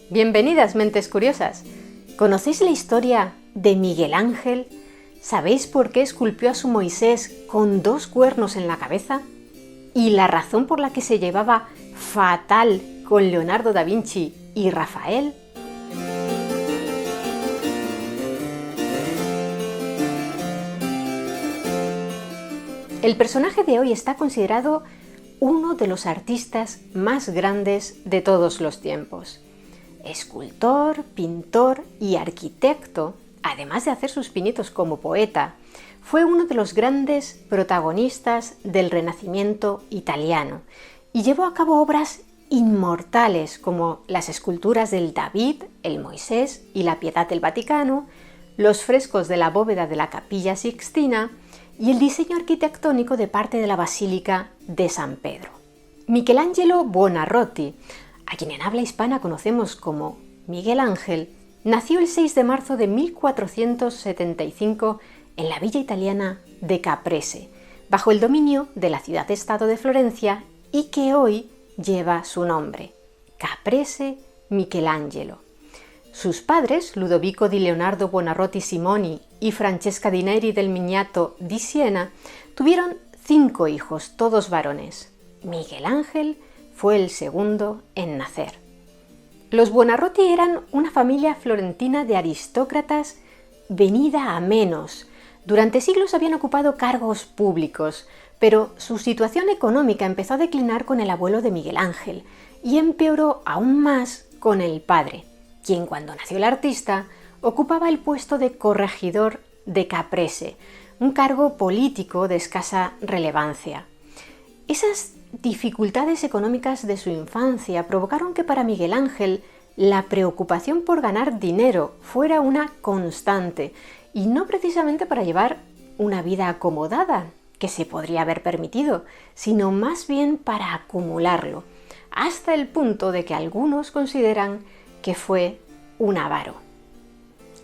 Bienvenidas, mentes curiosas. ¿Conocéis la historia de Miguel Ángel? ¿Sabéis por qué esculpió a su Moisés con 2 cuernos en la cabeza? ¿Y la razón por la que se llevaba fatal con Leonardo da Vinci y Rafael? El personaje de hoy está considerado uno de los artistas más grandes de todos los tiempos. Escultor, pintor y arquitecto, además de hacer sus pinitos como poeta, fue uno de los grandes protagonistas del Renacimiento italiano y llevó a cabo obras inmortales como las esculturas del David, el Moisés y la Piedad del Vaticano, los frescos de la bóveda de la Capilla Sixtina y el diseño arquitectónico de parte de la Basílica de San Pedro. Michelangelo Buonarroti, a quien en habla hispana conocemos como Miguel Ángel, nació el 6 de marzo de 1475 en la villa italiana de Caprese, bajo el dominio de la ciudad-estado de Florencia y que hoy lleva su nombre, Caprese Michelangelo. Sus padres, Ludovico di Leonardo Buonarroti Simoni y Francesca di Neri del Mignato di Siena, tuvieron 5 hijos, todos varones. Miguel Ángel fue el segundo en nacer. Los Buonarroti eran una familia florentina de aristócratas venida a menos. Durante siglos habían ocupado cargos públicos, pero su situación económica empezó a declinar con el abuelo de Miguel Ángel y empeoró aún más con el padre, quien cuando nació el artista ocupaba el puesto de corregidor de Caprese, un cargo político de escasa relevancia. Esas dificultades económicas de su infancia provocaron que para Miguel Ángel la preocupación por ganar dinero fuera una constante y no precisamente para llevar una vida acomodada, que se podría haber permitido, sino más bien para acumularlo, hasta el punto de que algunos consideran que fue un avaro.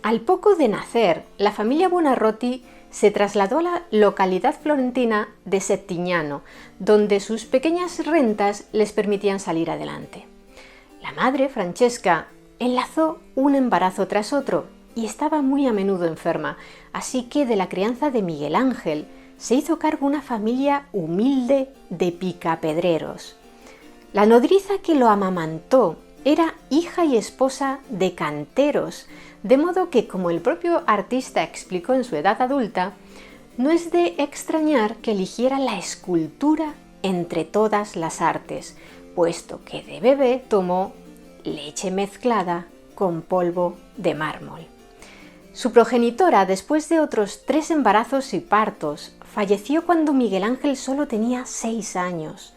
Al poco de nacer, la familia Buonarroti se trasladó a la localidad florentina de Settignano, donde sus pequeñas rentas les permitían salir adelante. La madre, Francesca, enlazó un embarazo tras otro y estaba muy a menudo enferma, así que de la crianza de Miguel Ángel se hizo cargo una familia humilde de picapedreros. La nodriza que lo amamantó era hija y esposa de canteros, de modo que, como el propio artista explicó en su edad adulta, no es de extrañar que eligiera la escultura entre todas las artes, puesto que de bebé tomó leche mezclada con polvo de mármol. Su progenitora, después de otros 3 embarazos y partos, falleció cuando Miguel Ángel solo tenía 6 años.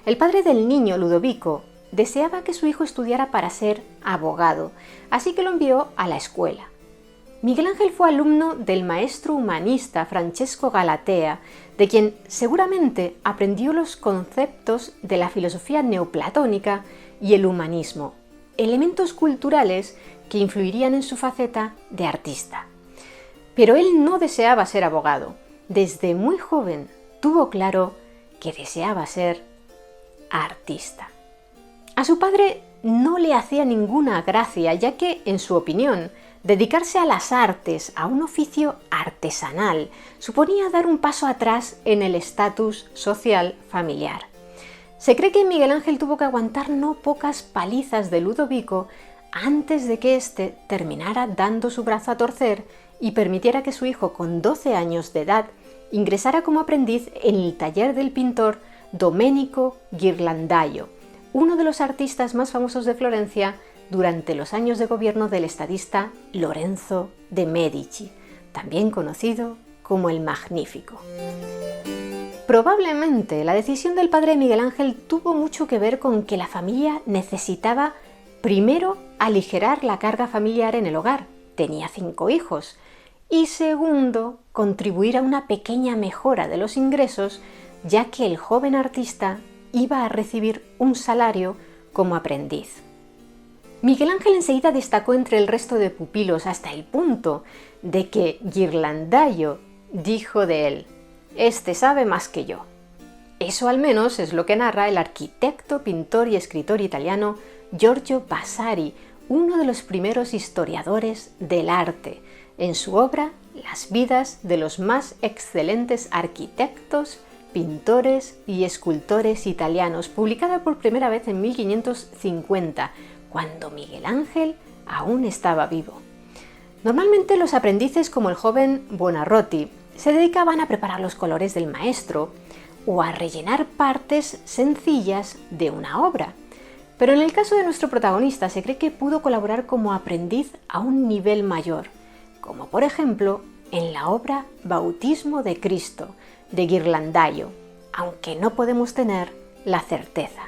El padre del niño, Ludovico, deseaba que su hijo estudiara para ser abogado, así que lo envió a la escuela. Miguel Ángel fue alumno del maestro humanista Francesco Galatea, de quien seguramente aprendió los conceptos de la filosofía neoplatónica y el humanismo, elementos culturales que influirían en su faceta de artista. Pero él no deseaba ser abogado. Desde muy joven tuvo claro que deseaba ser artista. A su padre no le hacía ninguna gracia, ya que, en su opinión, dedicarse a las artes, a un oficio artesanal, suponía dar un paso atrás en el estatus social familiar. Se cree que Miguel Ángel tuvo que aguantar no pocas palizas de Ludovico antes de que éste terminara dando su brazo a torcer y permitiera que su hijo, con 12 años de edad, ingresara como aprendiz en el taller del pintor Domenico Ghirlandaio, uno de los artistas más famosos de Florencia durante los años de gobierno del estadista Lorenzo de Medici, también conocido como el Magnífico. Probablemente la decisión del padre de Miguel Ángel tuvo mucho que ver con que la familia necesitaba, primero, aligerar la carga familiar en el hogar, tenía 5 hijos, y segundo, contribuir a una pequeña mejora de los ingresos, ya que el joven artista iba a recibir un salario como aprendiz. Miguel Ángel enseguida destacó entre el resto de pupilos hasta el punto de que Ghirlandaio dijo de él: «Este sabe más que yo». Eso al menos es lo que narra el arquitecto, pintor y escritor italiano Giorgio Vasari, uno de los primeros historiadores del arte en su obra Las vidas de los más excelentes arquitectos, pintores y escultores italianos, publicada por primera vez en 1550, cuando Miguel Ángel aún estaba vivo. Normalmente los aprendices, como el joven Buonarroti, se dedicaban a preparar los colores del maestro o a rellenar partes sencillas de una obra. Pero en el caso de nuestro protagonista se cree que pudo colaborar como aprendiz a un nivel mayor, como por ejemplo en la obra Bautismo de Cristo, de Ghirlandaio, aunque no podemos tener la certeza.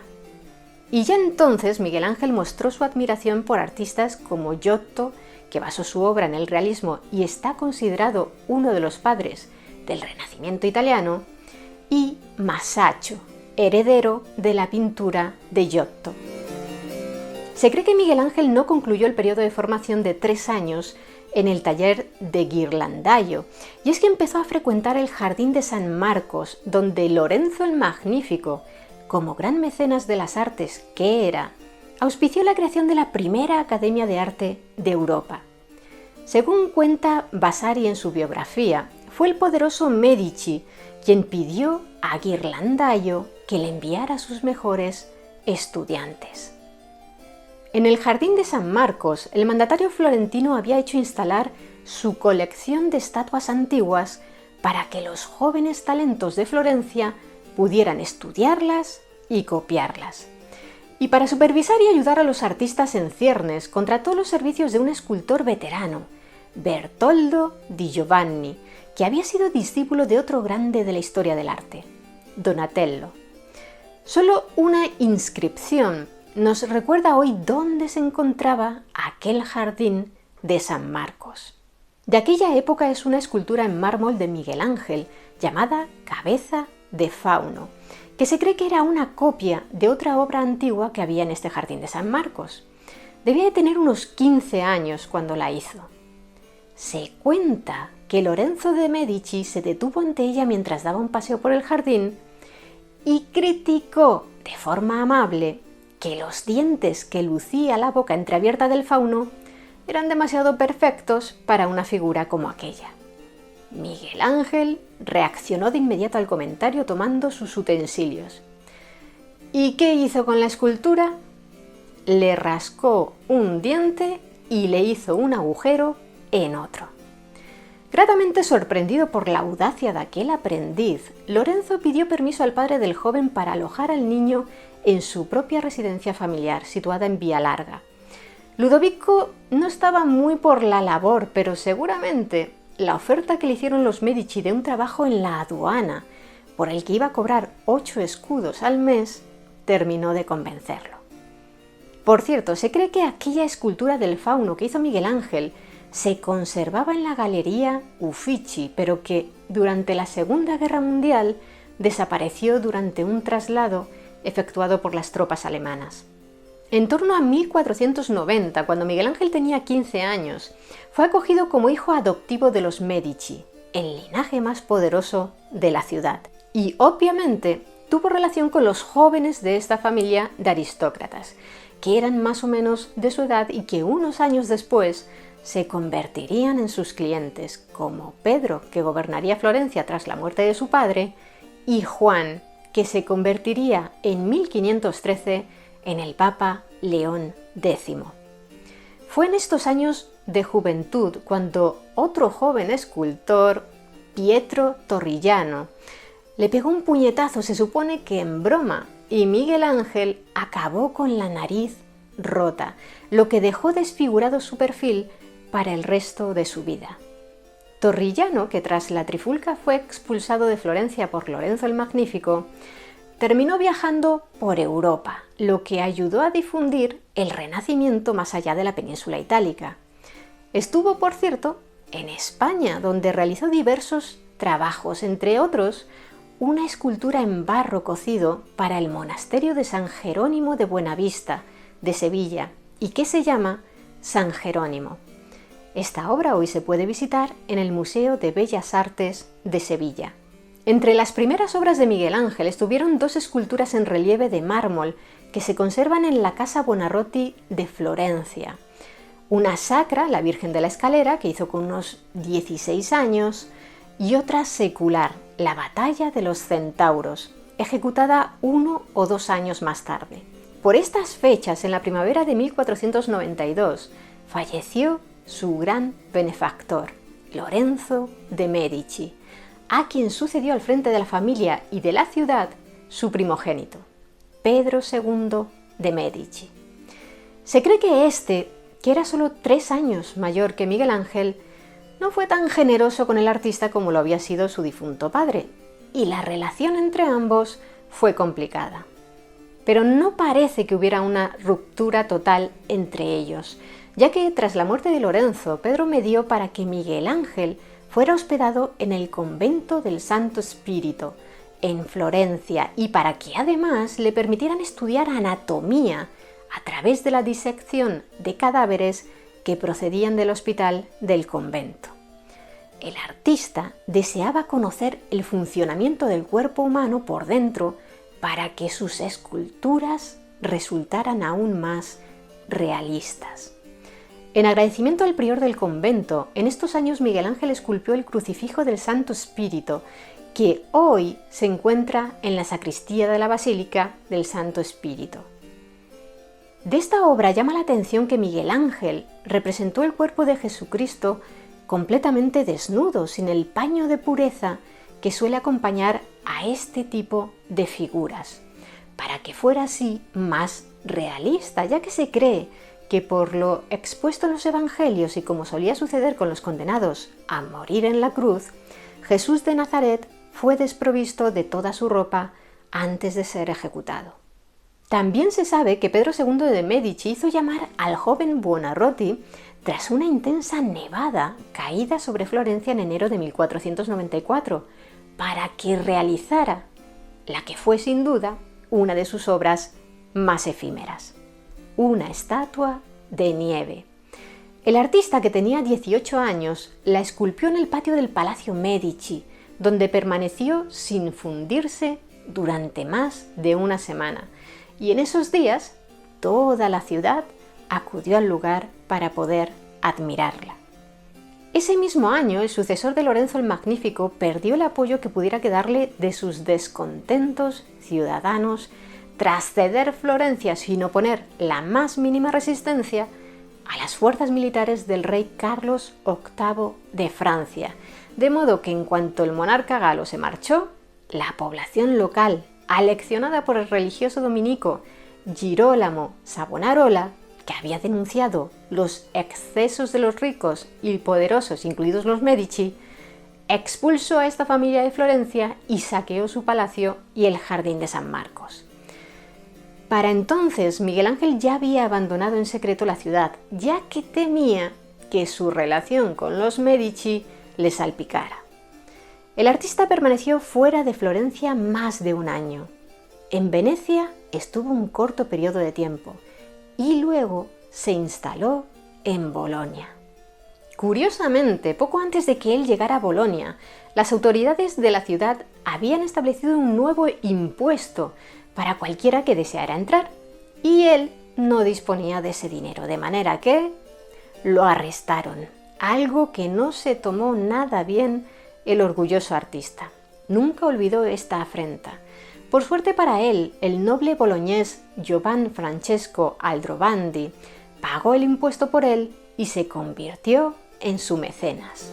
Y ya entonces Miguel Ángel mostró su admiración por artistas como Giotto, que basó su obra en el realismo y está considerado uno de los padres del Renacimiento italiano, y Masaccio, heredero de la pintura de Giotto. Se cree que Miguel Ángel no concluyó el periodo de formación de 3 años en el taller de Ghirlandaio, y es que empezó a frecuentar el Jardín de San Marcos, donde Lorenzo el Magnífico, como gran mecenas de las artes que era, auspició la creación de la primera Academia de Arte de Europa. Según cuenta Vasari en su biografía, fue el poderoso Medici quien pidió a Ghirlandaio que le enviara a sus mejores estudiantes. En el Jardín de San Marcos, el mandatario florentino había hecho instalar su colección de estatuas antiguas para que los jóvenes talentos de Florencia pudieran estudiarlas y copiarlas. Y para supervisar y ayudar a los artistas en ciernes, contrató los servicios de un escultor veterano, Bertoldo di Giovanni, que había sido discípulo de otro grande de la historia del arte, Donatello. Solo una inscripción nos recuerda hoy dónde se encontraba aquel jardín de San Marcos. De aquella época es una escultura en mármol de Miguel Ángel, llamada Cabeza de Fauno, que se cree que era una copia de otra obra antigua que había en este jardín de San Marcos. Debía de tener unos 15 años cuando la hizo. Se cuenta que Lorenzo de Medici se detuvo ante ella mientras daba un paseo por el jardín y criticó de forma amable que los dientes que lucía la boca entreabierta del fauno eran demasiado perfectos para una figura como aquella. Miguel Ángel reaccionó de inmediato al comentario tomando sus utensilios. ¿Y qué hizo con la escultura? Le rascó un diente y le hizo un agujero en otro. Gratamente sorprendido por la audacia de aquel aprendiz, Lorenzo pidió permiso al padre del joven para alojar al niño en su propia residencia familiar, situada en Vía Larga. Ludovico no estaba muy por la labor, pero seguramente la oferta que le hicieron los Medici de un trabajo en la aduana, por el que iba a cobrar 8 escudos al mes, terminó de convencerlo. Por cierto, se cree que aquella escultura del fauno que hizo Miguel Ángel se conservaba en la Galería Uffizi, pero que durante la Segunda Guerra Mundial desapareció durante un traslado efectuado por las tropas alemanas. En torno a 1490, cuando Miguel Ángel tenía 15 años, fue acogido como hijo adoptivo de los Medici, el linaje más poderoso de la ciudad, y obviamente tuvo relación con los jóvenes de esta familia de aristócratas, que eran más o menos de su edad y que unos años después se convertirían en sus clientes, como Pedro, que gobernaría Florencia tras la muerte de su padre, y Juan, que se convertiría en 1513 en el Papa León X. Fue en estos años de juventud cuando otro joven escultor, Pietro Torrigiano, le pegó un puñetazo, se supone que en broma, y Miguel Ángel acabó con la nariz rota, lo que dejó desfigurado su perfil para el resto de su vida. Torrigiano, que tras la trifulca fue expulsado de Florencia por Lorenzo el Magnífico, terminó viajando por Europa, lo que ayudó a difundir el Renacimiento más allá de la península itálica. Estuvo, por cierto, en España, donde realizó diversos trabajos, entre otros, una escultura en barro cocido para el monasterio de San Jerónimo de Buenavista, de Sevilla, y que se llama San Jerónimo. Esta obra hoy se puede visitar en el Museo de Bellas Artes de Sevilla. Entre las primeras obras de Miguel Ángel estuvieron dos esculturas en relieve de mármol que se conservan en la Casa Buonarroti de Florencia. Una sacra, la Virgen de la Escalera, que hizo con unos 16 años, y otra secular, la Batalla de los Centauros, ejecutada 1 o 2 años más tarde. Por estas fechas, en la primavera de 1492, falleció su gran benefactor, Lorenzo de Medici, a quien sucedió al frente de la familia y de la ciudad su primogénito, Pedro II de Medici. Se cree que este, que era solo 3 años mayor que Miguel Ángel, no fue tan generoso con el artista como lo había sido su difunto padre, y la relación entre ambos fue complicada. Pero no parece que hubiera una ruptura total entre ellos, ya que tras la muerte de Lorenzo, Pedro medió para que Miguel Ángel fuera hospedado en el convento del Santo Spirito, en Florencia, y para que además le permitieran estudiar anatomía a través de la disección de cadáveres que procedían del hospital del convento. El artista deseaba conocer el funcionamiento del cuerpo humano por dentro para que sus esculturas resultaran aún más realistas. En agradecimiento al prior del convento, en estos años Miguel Ángel esculpió el crucifijo del Santo Spirito, que hoy se encuentra en la sacristía de la Basílica del Santo Spirito. De esta obra llama la atención que Miguel Ángel representó el cuerpo de Jesucristo completamente desnudo, sin el paño de pureza que suele acompañar a este tipo de figuras, para que fuera así más realista, ya que se cree que por lo expuesto en los evangelios y como solía suceder con los condenados a morir en la cruz, Jesús de Nazaret fue desprovisto de toda su ropa antes de ser ejecutado. También se sabe que Pedro II de Medici hizo llamar al joven Buonarroti tras una intensa nevada caída sobre Florencia en enero de 1494, para que realizara la que fue sin duda una de sus obras más efímeras, una estatua de nieve. El artista, que tenía 18 años, la esculpió en el patio del Palacio Medici, donde permaneció sin fundirse durante más de una semana. Y en esos días, toda la ciudad acudió al lugar para poder admirarla. Ese mismo año, el sucesor de Lorenzo el Magnífico perdió el apoyo que pudiera quedarle de sus descontentos ciudadanos tras ceder Florencia sin oponer la más mínima resistencia a las fuerzas militares del rey Carlos VIII de Francia, de modo que en cuanto el monarca galo se marchó, la población local, aleccionada por el religioso dominico Girolamo Savonarola, que había denunciado los excesos de los ricos y poderosos, incluidos los Medici, expulsó a esta familia de Florencia y saqueó su palacio y el jardín de San Marcos. Para entonces, Miguel Ángel ya había abandonado en secreto la ciudad, ya que temía que su relación con los Medici le salpicara. El artista permaneció fuera de Florencia más de un año. En Venecia estuvo un corto periodo de tiempo y luego se instaló en Bolonia. Curiosamente, poco antes de que él llegara a Bolonia, las autoridades de la ciudad habían establecido un nuevo impuesto para cualquiera que deseara entrar, y él no disponía de ese dinero, de manera que lo arrestaron, algo que no se tomó nada bien el orgulloso artista. Nunca olvidó esta afrenta. Por suerte para él, el noble boloñés Giovan Francesco Aldrovandi pagó el impuesto por él y se convirtió en su mecenas.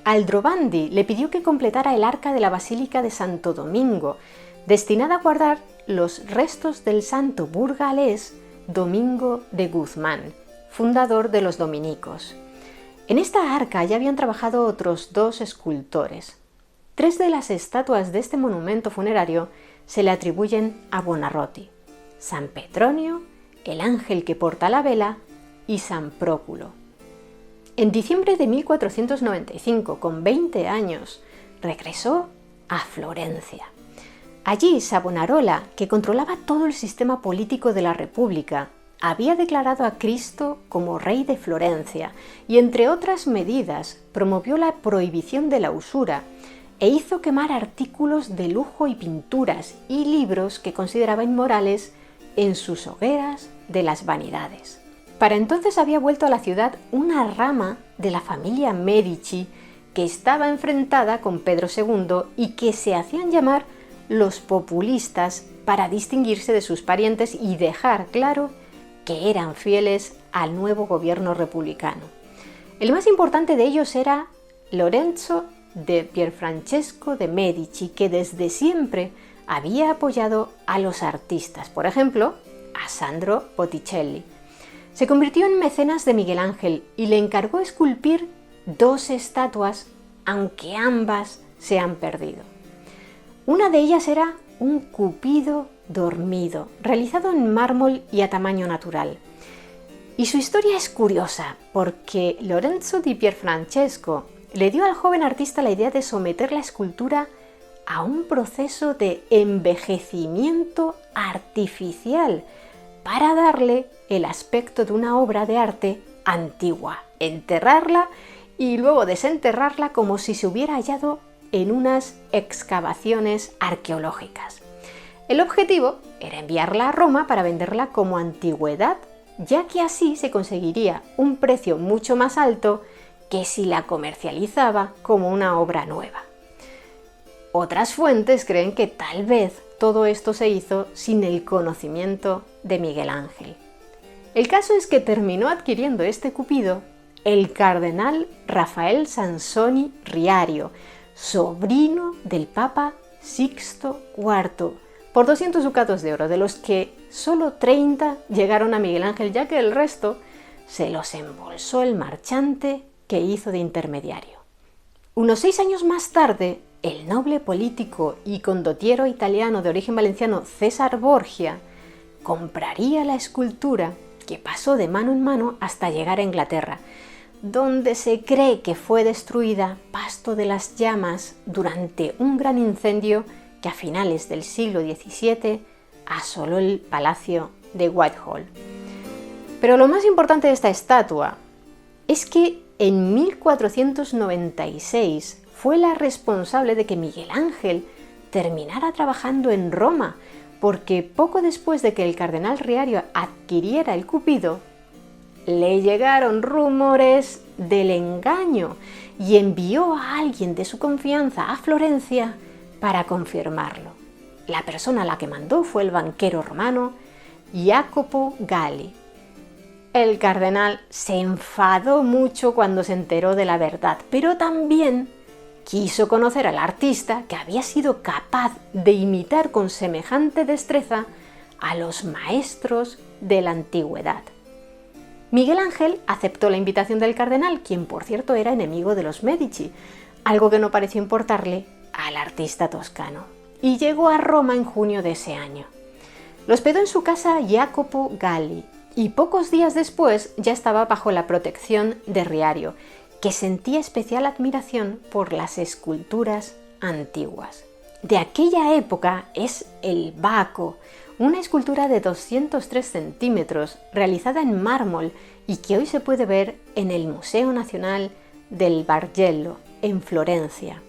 Aldrovandi le pidió que completara el arca de la Basílica de Santo Domingo, destinada a guardar los restos del santo burgalés Domingo de Guzmán, fundador de los dominicos. En esta arca ya habían trabajado otros 2 escultores. 3 de las estatuas de este monumento funerario se le atribuyen a Buonarroti: San Petronio, el ángel que porta la vela y San Próculo. En diciembre de 1495, con 20 años, regresó a Florencia. Allí Savonarola, que controlaba todo el sistema político de la República, había declarado a Cristo como rey de Florencia y, entre otras medidas, promovió la prohibición de la usura e hizo quemar artículos de lujo y pinturas y libros que consideraba inmorales en sus hogueras de las vanidades. Para entonces había vuelto a la ciudad una rama de la familia Medici que estaba enfrentada con Pedro II y que se hacían llamar los populistas para distinguirse de sus parientes y dejar claro que eran fieles al nuevo gobierno republicano. El más importante de ellos era Lorenzo de Pierfrancesco de Medici, que desde siempre había apoyado a los artistas, por ejemplo, a Sandro Botticelli. Se convirtió en mecenas de Miguel Ángel y le encargó esculpir 2 estatuas, aunque ambas se han perdido. Una de ellas era un Cupido dormido, realizado en mármol y a tamaño natural. Y su historia es curiosa, porque Lorenzo di Pierfrancesco le dio al joven artista la idea de someter la escultura a un proceso de envejecimiento artificial para darle el aspecto de una obra de arte antigua, enterrarla y luego desenterrarla como si se hubiera hallado en unas excavaciones arqueológicas. El objetivo era enviarla a Roma para venderla como antigüedad, ya que así se conseguiría un precio mucho más alto que si la comercializaba como una obra nueva. Otras fuentes creen que tal vez todo esto se hizo sin el conocimiento de Miguel Ángel. El caso es que terminó adquiriendo este Cupido el cardenal Rafael Sansoni Riario, sobrino del Papa Sixto IV, por 200 ducados de oro, de los que solo 30 llegaron a Miguel Ángel, ya que el resto se los embolsó el marchante que hizo de intermediario. Unos 6 años más tarde, el noble político y condottiero italiano de origen valenciano César Borgia compraría la escultura, que pasó de mano en mano hasta llegar a Inglaterra, donde se cree que fue destruida pasto de las llamas durante un gran incendio que a finales del siglo XVII asoló el palacio de Whitehall. Pero lo más importante de esta estatua es que en 1496 fue la responsable de que Miguel Ángel terminara trabajando en Roma, porque poco después de que el cardenal Riario adquiriera el Cupido, le llegaron rumores del engaño y envió a alguien de su confianza a Florencia para confirmarlo. La persona a la que mandó fue el banquero romano Jacopo Galli. El cardenal se enfadó mucho cuando se enteró de la verdad, pero también quiso conocer al artista que había sido capaz de imitar con semejante destreza a los maestros de la antigüedad. Miguel Ángel aceptó la invitación del cardenal, quien por cierto era enemigo de los Medici, algo que no pareció importarle al artista toscano, y llegó a Roma en junio de ese año. Lo hospedó en su casa Jacopo Galli, y pocos días después ya estaba bajo la protección de Riario, que sentía especial admiración por las esculturas antiguas. De aquella época es el Baco, una escultura de 203 centímetros realizada en mármol y que hoy se puede ver en el Museo Nacional del Bargello, en Florencia.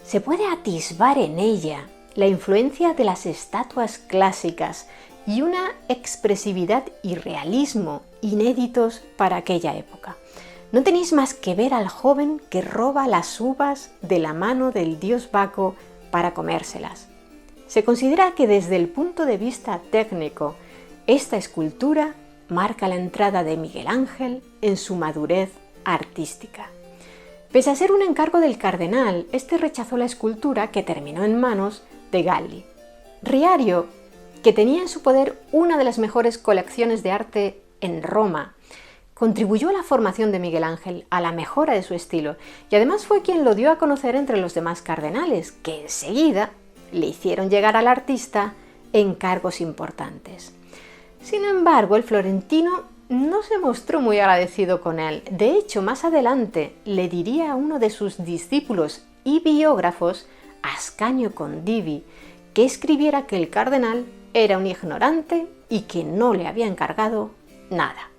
Se puede atisbar en ella la influencia de las estatuas clásicas y una expresividad y realismo inéditos para aquella época. No tenéis más que ver al joven que roba las uvas de la mano del dios Baco para comérselas. Se considera que desde el punto de vista técnico, esta escultura marca la entrada de Miguel Ángel en su madurez artística. Pese a ser un encargo del cardenal, este rechazó la escultura, que terminó en manos de Galli. Riario, que tenía en su poder una de las mejores colecciones de arte en Roma, contribuyó a la formación de Miguel Ángel, a la mejora de su estilo, y además fue quien lo dio a conocer entre los demás cardenales, que enseguida le hicieron llegar al artista encargos importantes. Sin embargo, el florentino no se mostró muy agradecido con él. De hecho, más adelante le diría a uno de sus discípulos y biógrafos, Ascanio Condivi, que escribiera que el cardenal era un ignorante y que no le había encargado nada.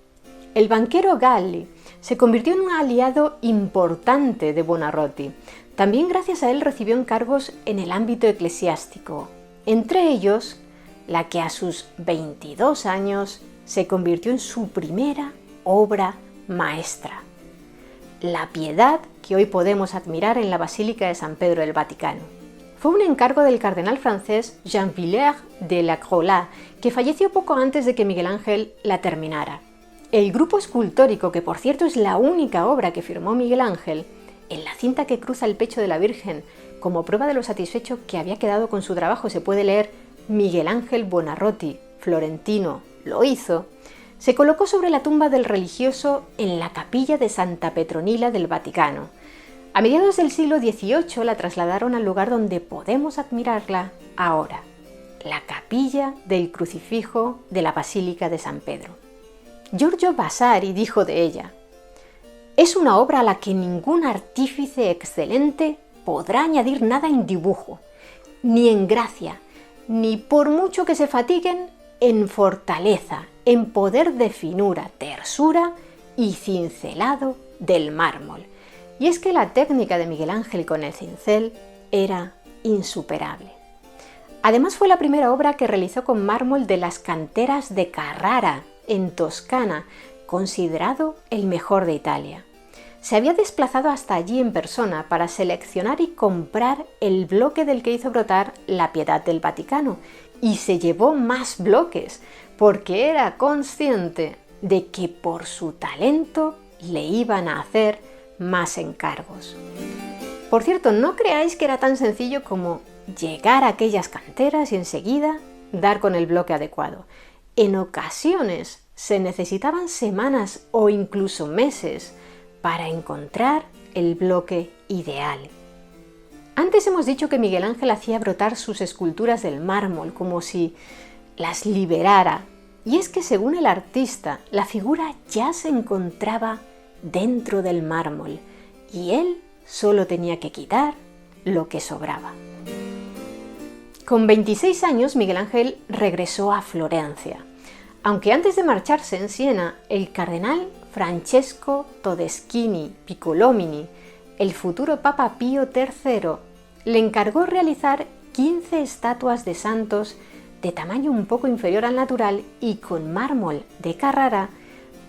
El banquero Galli se convirtió en un aliado importante de Buonarroti, También gracias a él recibió encargos en el ámbito eclesiástico, entre ellos la que a sus 22 años se convirtió en su primera obra maestra, la Piedad que hoy podemos admirar en la Basílica de San Pedro del Vaticano. Fue un encargo del cardenal francés Jean Villers de la Croix, que falleció poco antes de que Miguel Ángel la terminara. El grupo escultórico, que por cierto es la única obra que firmó Miguel Ángel, en la cinta que cruza el pecho de la Virgen, como prueba de lo satisfecho que había quedado con su trabajo, se puede leer Miguel Ángel Buonarroti, florentino, lo hizo, se colocó sobre la tumba del religioso en la capilla de Santa Petronila del Vaticano. A mediados del siglo XVIII la trasladaron al lugar donde podemos admirarla ahora, la capilla del crucifijo de la Basílica de San Pedro. Giorgio Vasari dijo de ella: «Es una obra a la que ningún artífice excelente podrá añadir nada en dibujo, ni en gracia, ni por mucho que se fatiguen, en fortaleza, en poder de finura, tersura y cincelado del mármol». Y es que la técnica de Miguel Ángel con el cincel era insuperable. Además fue la primera obra que realizó con mármol de las canteras de Carrara, en Toscana, considerado el mejor de Italia. Se había desplazado hasta allí en persona para seleccionar y comprar el bloque del que hizo brotar la Piedad del Vaticano, y se llevó más bloques, porque era consciente de que por su talento le iban a hacer más encargos. Por cierto, no creáis que era tan sencillo como llegar a aquellas canteras y enseguida dar con el bloque adecuado. En ocasiones se necesitaban semanas o incluso meses para encontrar el bloque ideal. Antes hemos dicho que Miguel Ángel hacía brotar sus esculturas del mármol como si las liberara, y es que según el artista, la figura ya se encontraba dentro del mármol y él solo tenía que quitar lo que sobraba. Con 26 años Miguel Ángel regresó a Florencia, aunque antes de marcharse en Siena, el cardenal Francesco Todeschini Piccolomini, el futuro Papa Pío III, le encargó realizar 15 estatuas de santos de tamaño un poco inferior al natural y con mármol de Carrara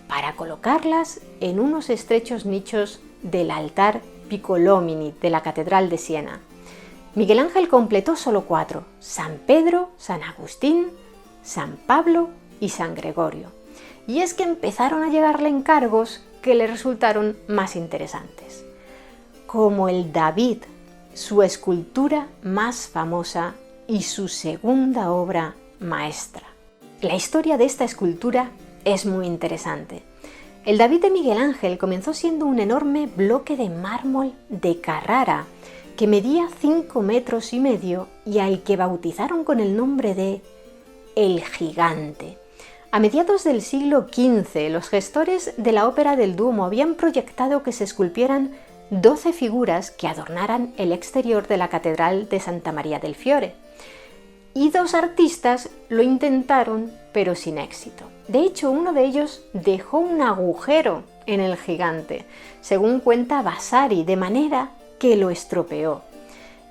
para colocarlas en unos estrechos nichos del altar Piccolomini de la Catedral de Siena. Miguel Ángel completó solo 4: San Pedro, San Agustín, San Pablo y San Gregorio. Y es que empezaron a llegarle encargos que le resultaron más interesantes, como el David, su escultura más famosa y su segunda obra maestra. La historia de esta escultura es muy interesante. El David de Miguel Ángel comenzó siendo un enorme bloque de mármol de Carrara que medía 5,5 metros y al que bautizaron con el nombre de El Gigante. A mediados del siglo XV, los gestores de la Ópera del Duomo habían proyectado que se esculpieran 12 figuras que adornaran el exterior de la Catedral de Santa María del Fiore. Y 2 artistas lo intentaron, pero sin éxito. De hecho, uno de ellos dejó un agujero en el gigante, según cuenta Vasari, de manera que lo estropeó.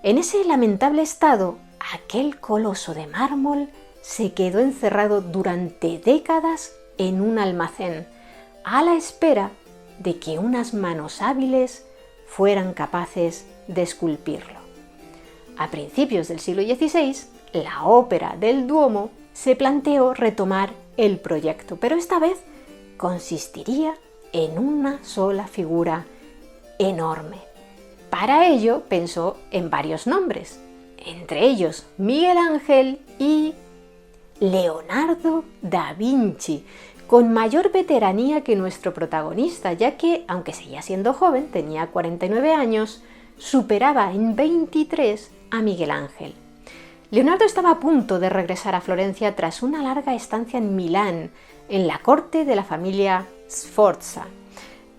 En ese lamentable estado, aquel coloso de mármol se quedó encerrado durante décadas en un almacén, a la espera de que unas manos hábiles fueran capaces de esculpirlo. A principios del siglo XVI, la Ópera del Duomo se planteó retomar el proyecto, pero esta vez consistiría en una sola figura enorme. Para ello pensó en varios nombres, entre ellos Miguel Ángel y Leonardo da Vinci, con mayor veteranía que nuestro protagonista, ya que, aunque seguía siendo joven, tenía 49 años, superaba en 23 a Miguel Ángel. Leonardo estaba a punto de regresar a Florencia tras una larga estancia en Milán, en la corte de la familia Sforza.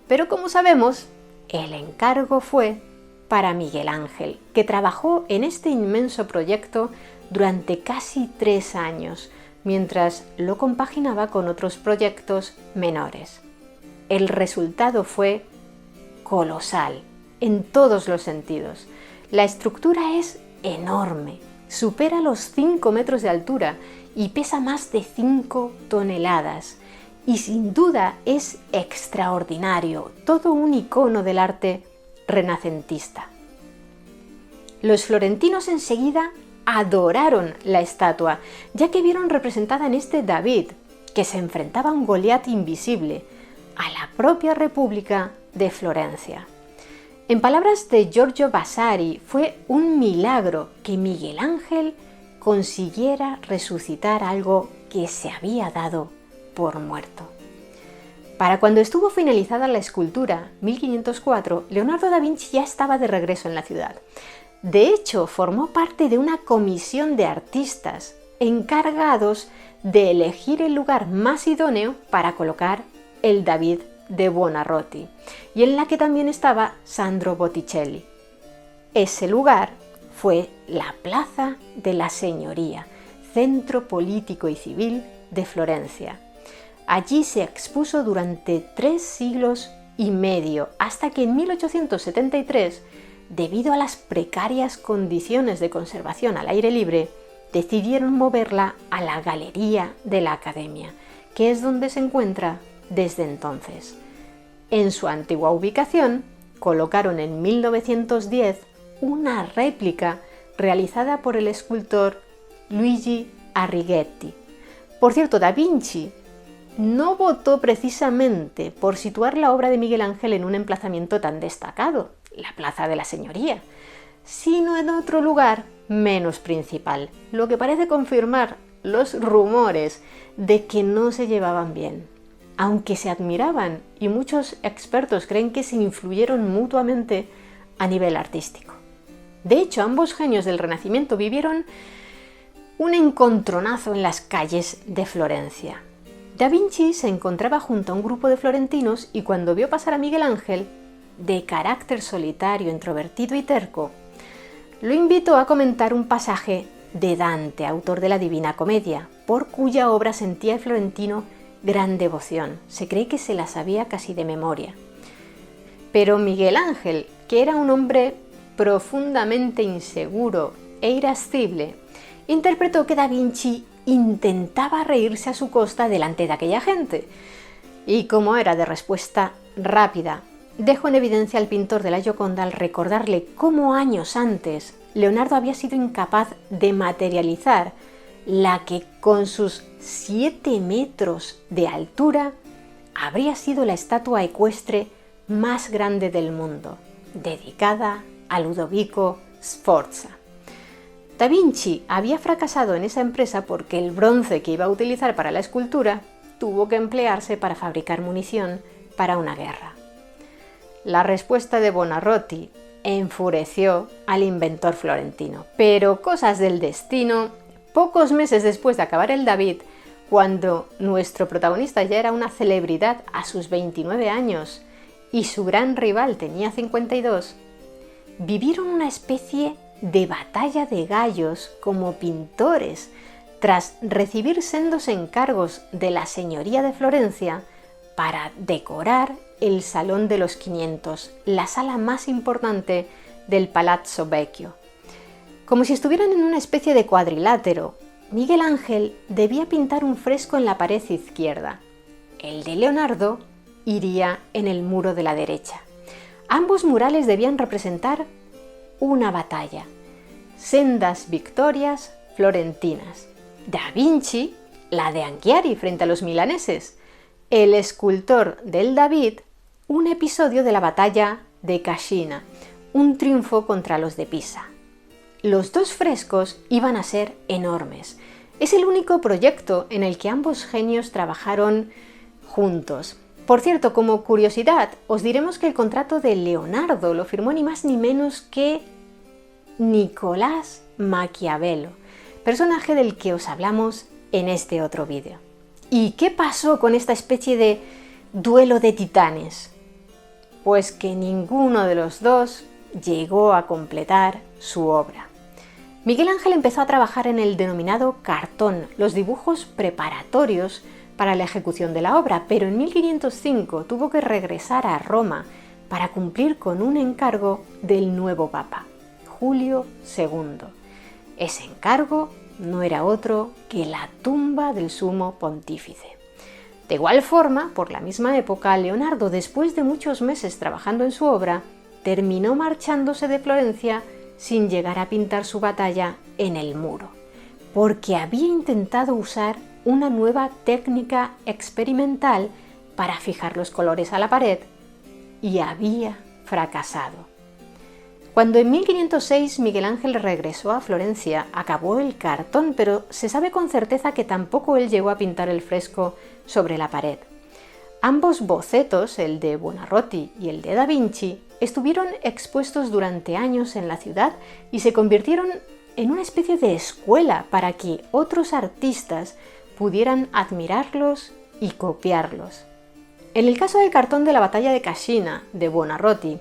Pero como sabemos, el encargo fue para Miguel Ángel, que trabajó en este inmenso proyecto durante casi 3 años, mientras lo compaginaba con otros proyectos menores. El resultado fue colosal, en todos los sentidos. La estructura es enorme, supera los 5 metros de altura y pesa más de 5 toneladas. Y sin duda es extraordinario, todo un icono del arte renacentista. Los florentinos enseguida adoraron la estatua, ya que vieron representada en este David, que se enfrentaba a un Goliat invisible, a la propia República de Florencia. En palabras de Giorgio Vasari, fue un milagro que Miguel Ángel consiguiera resucitar algo que se había dado por muerto. Para cuando estuvo finalizada la escultura, 1504, Leonardo da Vinci ya estaba de regreso en la ciudad. De hecho, formó parte de una comisión de artistas encargados de elegir el lugar más idóneo para colocar el David de Buonarroti, y en la que también estaba Sandro Botticelli. Ese lugar fue la Plaza de la Señoría, centro político y civil de Florencia. Allí se expuso durante 3 siglos y medio, hasta que en 1873, debido a las precarias condiciones de conservación al aire libre, decidieron moverla a la Galería de la Academia, que es donde se encuentra desde entonces. En su antigua ubicación, colocaron en 1910 una réplica realizada por el escultor Luigi Arrighetti. Por cierto, Da Vinci no votó precisamente por situar la obra de Miguel Ángel en un emplazamiento tan destacado, la Plaza de la Señoría, sino en otro lugar menos principal, lo que parece confirmar los rumores de que no se llevaban bien, aunque se admiraban y muchos expertos creen que se influyeron mutuamente a nivel artístico. De hecho, ambos genios del Renacimiento vivieron un encontronazo en las calles de Florencia. Da Vinci se encontraba junto a un grupo de florentinos y cuando vio pasar a Miguel Ángel, de carácter solitario, introvertido y terco, lo invitó a comentar un pasaje de Dante, autor de la Divina Comedia, por cuya obra sentía el florentino gran devoción. Se cree que se la sabía casi de memoria. Pero Miguel Ángel, que era un hombre profundamente inseguro e irascible, interpretó que Da Vinci intentaba reírse a su costa delante de aquella gente. Y como era de respuesta rápida, dejó en evidencia al pintor de la Gioconda al recordarle cómo años antes Leonardo había sido incapaz de materializar la que con sus 7 metros de altura habría sido la estatua ecuestre más grande del mundo, dedicada a Ludovico Sforza. Da Vinci había fracasado en esa empresa porque el bronce que iba a utilizar para la escultura tuvo que emplearse para fabricar munición para una guerra. La respuesta de Buonarroti enfureció al inventor florentino, pero cosas del destino, pocos meses después de acabar el David, cuando nuestro protagonista ya era una celebridad a sus 29 años y su gran rival tenía 52, vivieron una especie de batalla de gallos como pintores tras recibir sendos encargos de la señoría de Florencia para decorar el Salón de los 500, la sala más importante del Palazzo Vecchio. Como si estuvieran en una especie de cuadrilátero, Miguel Ángel debía pintar un fresco en la pared izquierda. El de Leonardo iría en el muro de la derecha. Ambos murales debían representar una batalla, sendas victorias florentinas. Da Vinci, la de Anghiari frente a los milaneses. El escultor del David, un episodio de la batalla de Cascina, un triunfo contra los de Pisa. Los dos frescos iban a ser enormes. Es el único proyecto en el que ambos genios trabajaron juntos. Por cierto, como curiosidad, os diremos que el contrato de Leonardo lo firmó ni más ni menos que Nicolás Maquiavelo, personaje del que os hablamos en este otro vídeo. ¿Y qué pasó con esta especie de duelo de titanes? Pues que ninguno de los dos llegó a completar su obra. Miguel Ángel empezó a trabajar en el denominado cartón, los dibujos preparatorios para la ejecución de la obra, pero en 1505 tuvo que regresar a Roma para cumplir con un encargo del nuevo Papa, Julio II. Ese encargo no era otro que la tumba del sumo pontífice. De igual forma, por la misma época, Leonardo, después de muchos meses trabajando en su obra, terminó marchándose de Florencia sin llegar a pintar su batalla en el muro, porque había intentado usar una nueva técnica experimental para fijar los colores a la pared y había fracasado. Cuando en 1506 Miguel Ángel regresó a Florencia, acabó el cartón, pero se sabe con certeza que tampoco él llegó a pintar el fresco sobre la pared. Ambos bocetos, el de Buonarroti y el de Da Vinci, estuvieron expuestos durante años en la ciudad y se convirtieron en una especie de escuela para que otros artistas pudieran admirarlos y copiarlos. En el caso del cartón de la batalla de Cascina, de Buonarroti,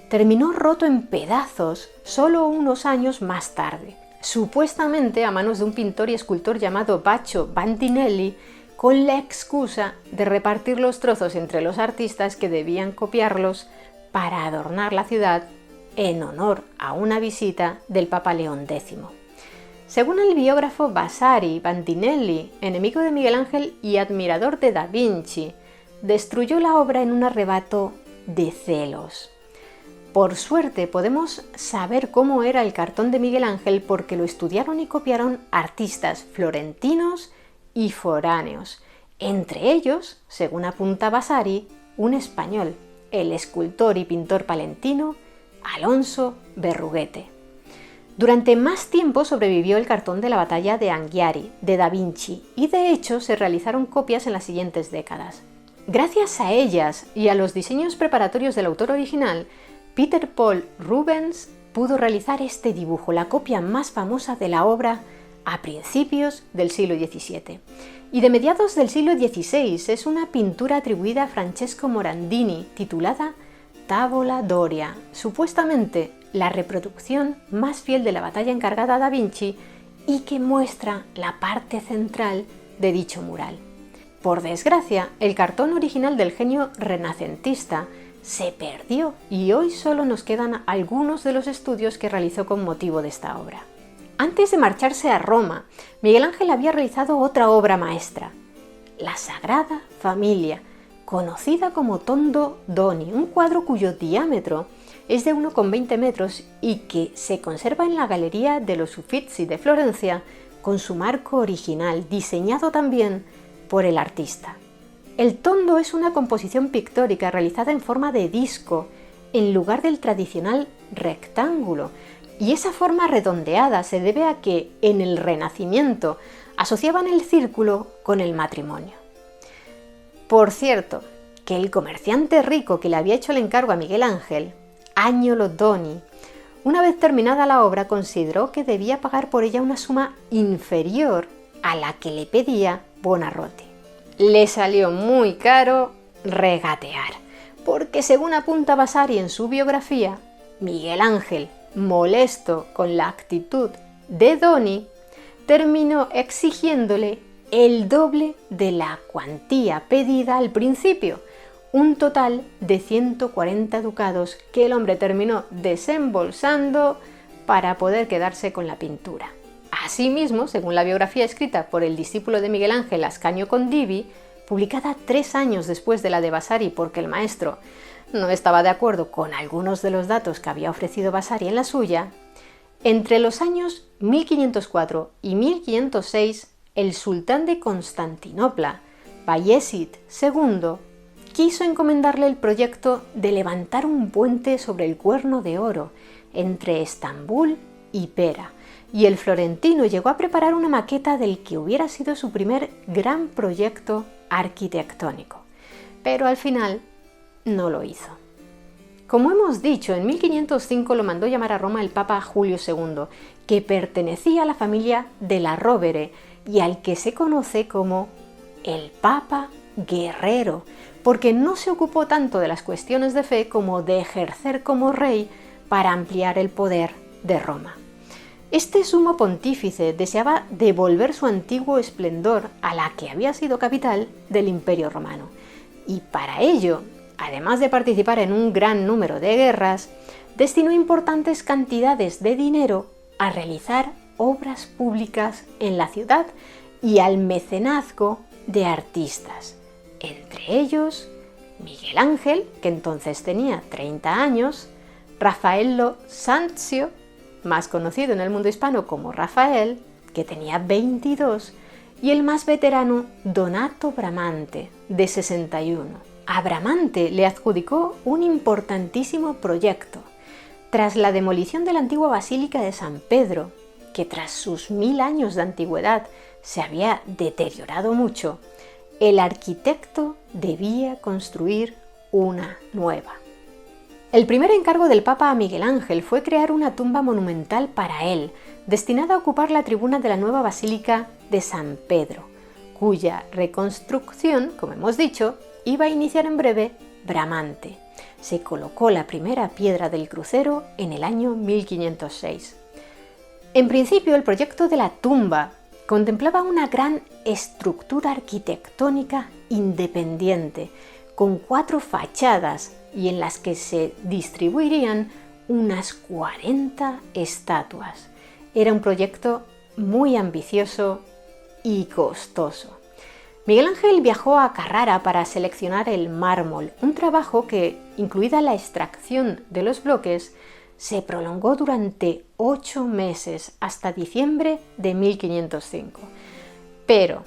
terminó roto en pedazos solo unos años más tarde, supuestamente a manos de un pintor y escultor llamado Baccio Bandinelli, con la excusa de repartir los trozos entre los artistas que debían copiarlos para adornar la ciudad en honor a una visita del Papa León X. Según el biógrafo Vasari, Bandinelli, enemigo de Miguel Ángel y admirador de Da Vinci, destruyó la obra en un arrebato de celos. Por suerte podemos saber cómo era el cartón de Miguel Ángel porque lo estudiaron y copiaron artistas florentinos y foráneos, entre ellos, según apunta Vasari, un español, el escultor y pintor palentino Alonso Berruguete. Durante más tiempo sobrevivió el cartón de la batalla de Anghiari, de Da Vinci, y de hecho se realizaron copias en las siguientes décadas. Gracias a ellas y a los diseños preparatorios del autor original, Peter Paul Rubens pudo realizar este dibujo, la copia más famosa de la obra a principios del siglo XVII. Y de mediados del siglo XVI es una pintura atribuida a Francesco Morandini titulada Tavola Doria, supuestamente la reproducción más fiel de la batalla encargada a Da Vinci y que muestra la parte central de dicho mural. Por desgracia, el cartón original del genio renacentista se perdió y hoy solo nos quedan algunos de los estudios que realizó con motivo de esta obra. Antes de marcharse a Roma, Miguel Ángel había realizado otra obra maestra, la Sagrada Familia, conocida como Tondo Doni, un cuadro cuyo diámetro es de 1,20 metros y que se conserva en la Galería de los Uffizi de Florencia con su marco original, diseñado también por el artista. El tondo es una composición pictórica realizada en forma de disco, en lugar del tradicional rectángulo, y esa forma redondeada se debe a que, en el Renacimiento, asociaban el círculo con el matrimonio. Por cierto, que el comerciante rico que le había hecho el encargo a Miguel Ángel, Agnolo Doni, una vez terminada la obra consideró que debía pagar por ella una suma inferior a la que le pedía Buonarroti. Le salió muy caro regatear, porque según apunta Vasari en su biografía, Miguel Ángel, molesto con la actitud de Doni, terminó exigiéndole el doble de la cuantía pedida al principio, un total de 140 ducados que el hombre terminó desembolsando para poder quedarse con la pintura. Asimismo, según la biografía escrita por el discípulo de Miguel Ángel, Ascanio Condivi, publicada 3 años después de la de Vasari porque el maestro no estaba de acuerdo con algunos de los datos que había ofrecido Vasari en la suya, entre los años 1504 y 1506, el sultán de Constantinopla, Bayezid II, quiso encomendarle el proyecto de levantar un puente sobre el Cuerno de Oro entre Estambul y Pera, y el florentino llegó a preparar una maqueta del que hubiera sido su primer gran proyecto arquitectónico, pero al final no lo hizo. Como hemos dicho, en 1505 lo mandó llamar a Roma el Papa Julio II, que pertenecía a la familia de la Rovere y al que se conoce como el Papa Guerrero, porque no se ocupó tanto de las cuestiones de fe como de ejercer como rey para ampliar el poder de Roma. Este sumo pontífice deseaba devolver su antiguo esplendor a la que había sido capital del Imperio Romano, y para ello además de participar en un gran número de guerras, destinó importantes cantidades de dinero a realizar obras públicas en la ciudad y al mecenazgo de artistas, entre ellos Miguel Ángel, que entonces tenía 30 años, Raffaello Sanzio, más conocido en el mundo hispano como Rafael, que tenía 22, y el más veterano Donato Bramante, de 61. A Bramante le adjudicó un importantísimo proyecto. Tras la demolición de la antigua Basílica de San Pedro, que tras sus 1000 años de antigüedad se había deteriorado mucho, el arquitecto debía construir una nueva. El primer encargo del Papa a Miguel Ángel fue crear una tumba monumental para él, destinada a ocupar la tribuna de la nueva Basílica de San Pedro, cuya reconstrucción, como hemos dicho, iba a iniciar en breve Bramante. Se colocó la primera piedra del crucero en el año 1506. En principio, el proyecto de la tumba contemplaba una gran estructura arquitectónica independiente, con 4 fachadas y en las que se distribuirían unas 40 estatuas. Era un proyecto muy ambicioso y costoso. Miguel Ángel viajó a Carrara para seleccionar el mármol, un trabajo que, incluida la extracción de los bloques, se prolongó durante 8 meses, hasta diciembre de 1505. Pero,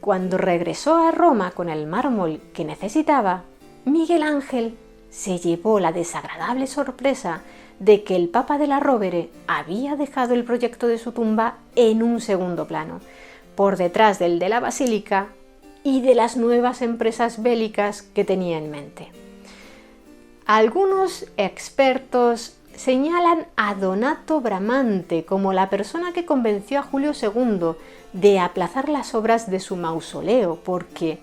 cuando regresó a Roma con el mármol que necesitaba, Miguel Ángel se llevó la desagradable sorpresa de que el Papa de la Rovere había dejado el proyecto de su tumba en un segundo plano, por detrás del de la basílica y de las nuevas empresas bélicas que tenía en mente. Algunos expertos señalan a Donato Bramante como la persona que convenció a Julio II de aplazar las obras de su mausoleo, porque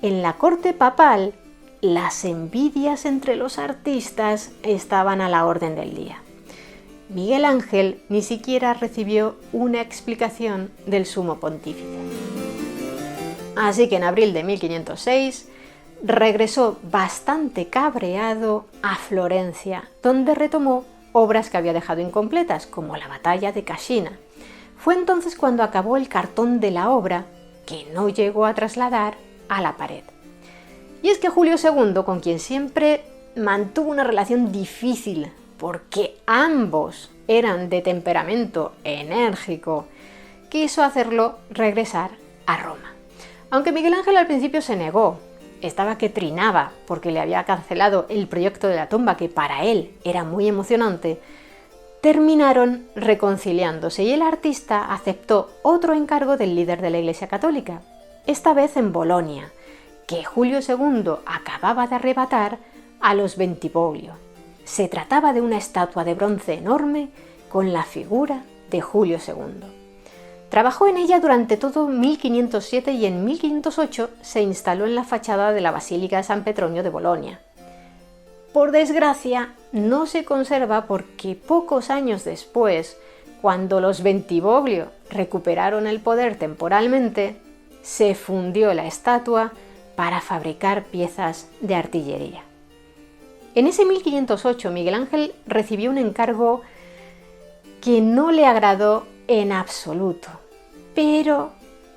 en la corte papal las envidias entre los artistas estaban a la orden del día. Miguel Ángel ni siquiera recibió una explicación del sumo pontífice. Así que en abril de 1506 regresó bastante cabreado a Florencia, donde retomó obras que había dejado incompletas, como la batalla de Cascina. Fue entonces cuando acabó el cartón de la obra, que no llegó a trasladar a la pared. Y es que Julio II, con quien siempre mantuvo una relación difícil, porque ambos eran de temperamento enérgico, quiso hacerlo regresar a Roma. Aunque Miguel Ángel al principio se negó, estaba que trinaba porque le había cancelado el proyecto de la tumba, que para él era muy emocionante, terminaron reconciliándose y el artista aceptó otro encargo del líder de la Iglesia Católica, esta vez en Bolonia, que Julio II acababa de arrebatar a los Bentivoglio. Se trataba de una estatua de bronce enorme con la figura de Julio II. Trabajó en ella durante todo 1507 y en 1508 se instaló en la fachada de la Basílica de San Petronio de Bolonia. Por desgracia, no se conserva porque pocos años después, cuando los Bentivoglio recuperaron el poder temporalmente, se fundió la estatua para fabricar piezas de artillería. En ese 1508 Miguel Ángel recibió un encargo que no le agradó en absoluto, pero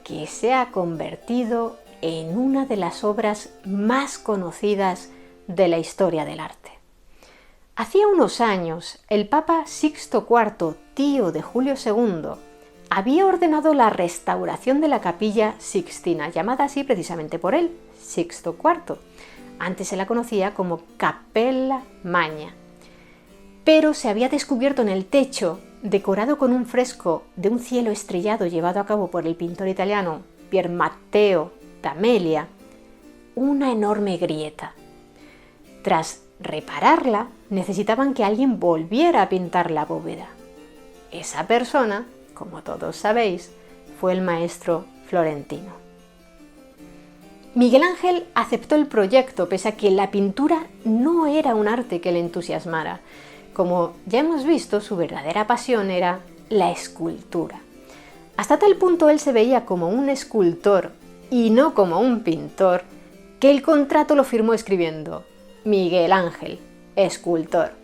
que se ha convertido en una de las obras más conocidas de la historia del arte. Hacía unos años, el Papa Sixto IV, tío de Julio II, había ordenado la restauración de la Capilla Sixtina, llamada así precisamente por él, Sixto IV. Antes se la conocía como Cappella Magna. Pero se había descubierto en el techo, decorado con un fresco de un cielo estrellado llevado a cabo por el pintor italiano Pier Matteo d'Amelia, una enorme grieta. Tras repararla, necesitaban que alguien volviera a pintar la bóveda. Esa persona, como todos sabéis, fue el maestro florentino. Miguel Ángel aceptó el proyecto, pese a que la pintura no era un arte que le entusiasmara. Como ya hemos visto, su verdadera pasión era la escultura. Hasta tal punto él se veía como un escultor y no como un pintor, que el contrato lo firmó escribiendo Miguel Ángel, escultor.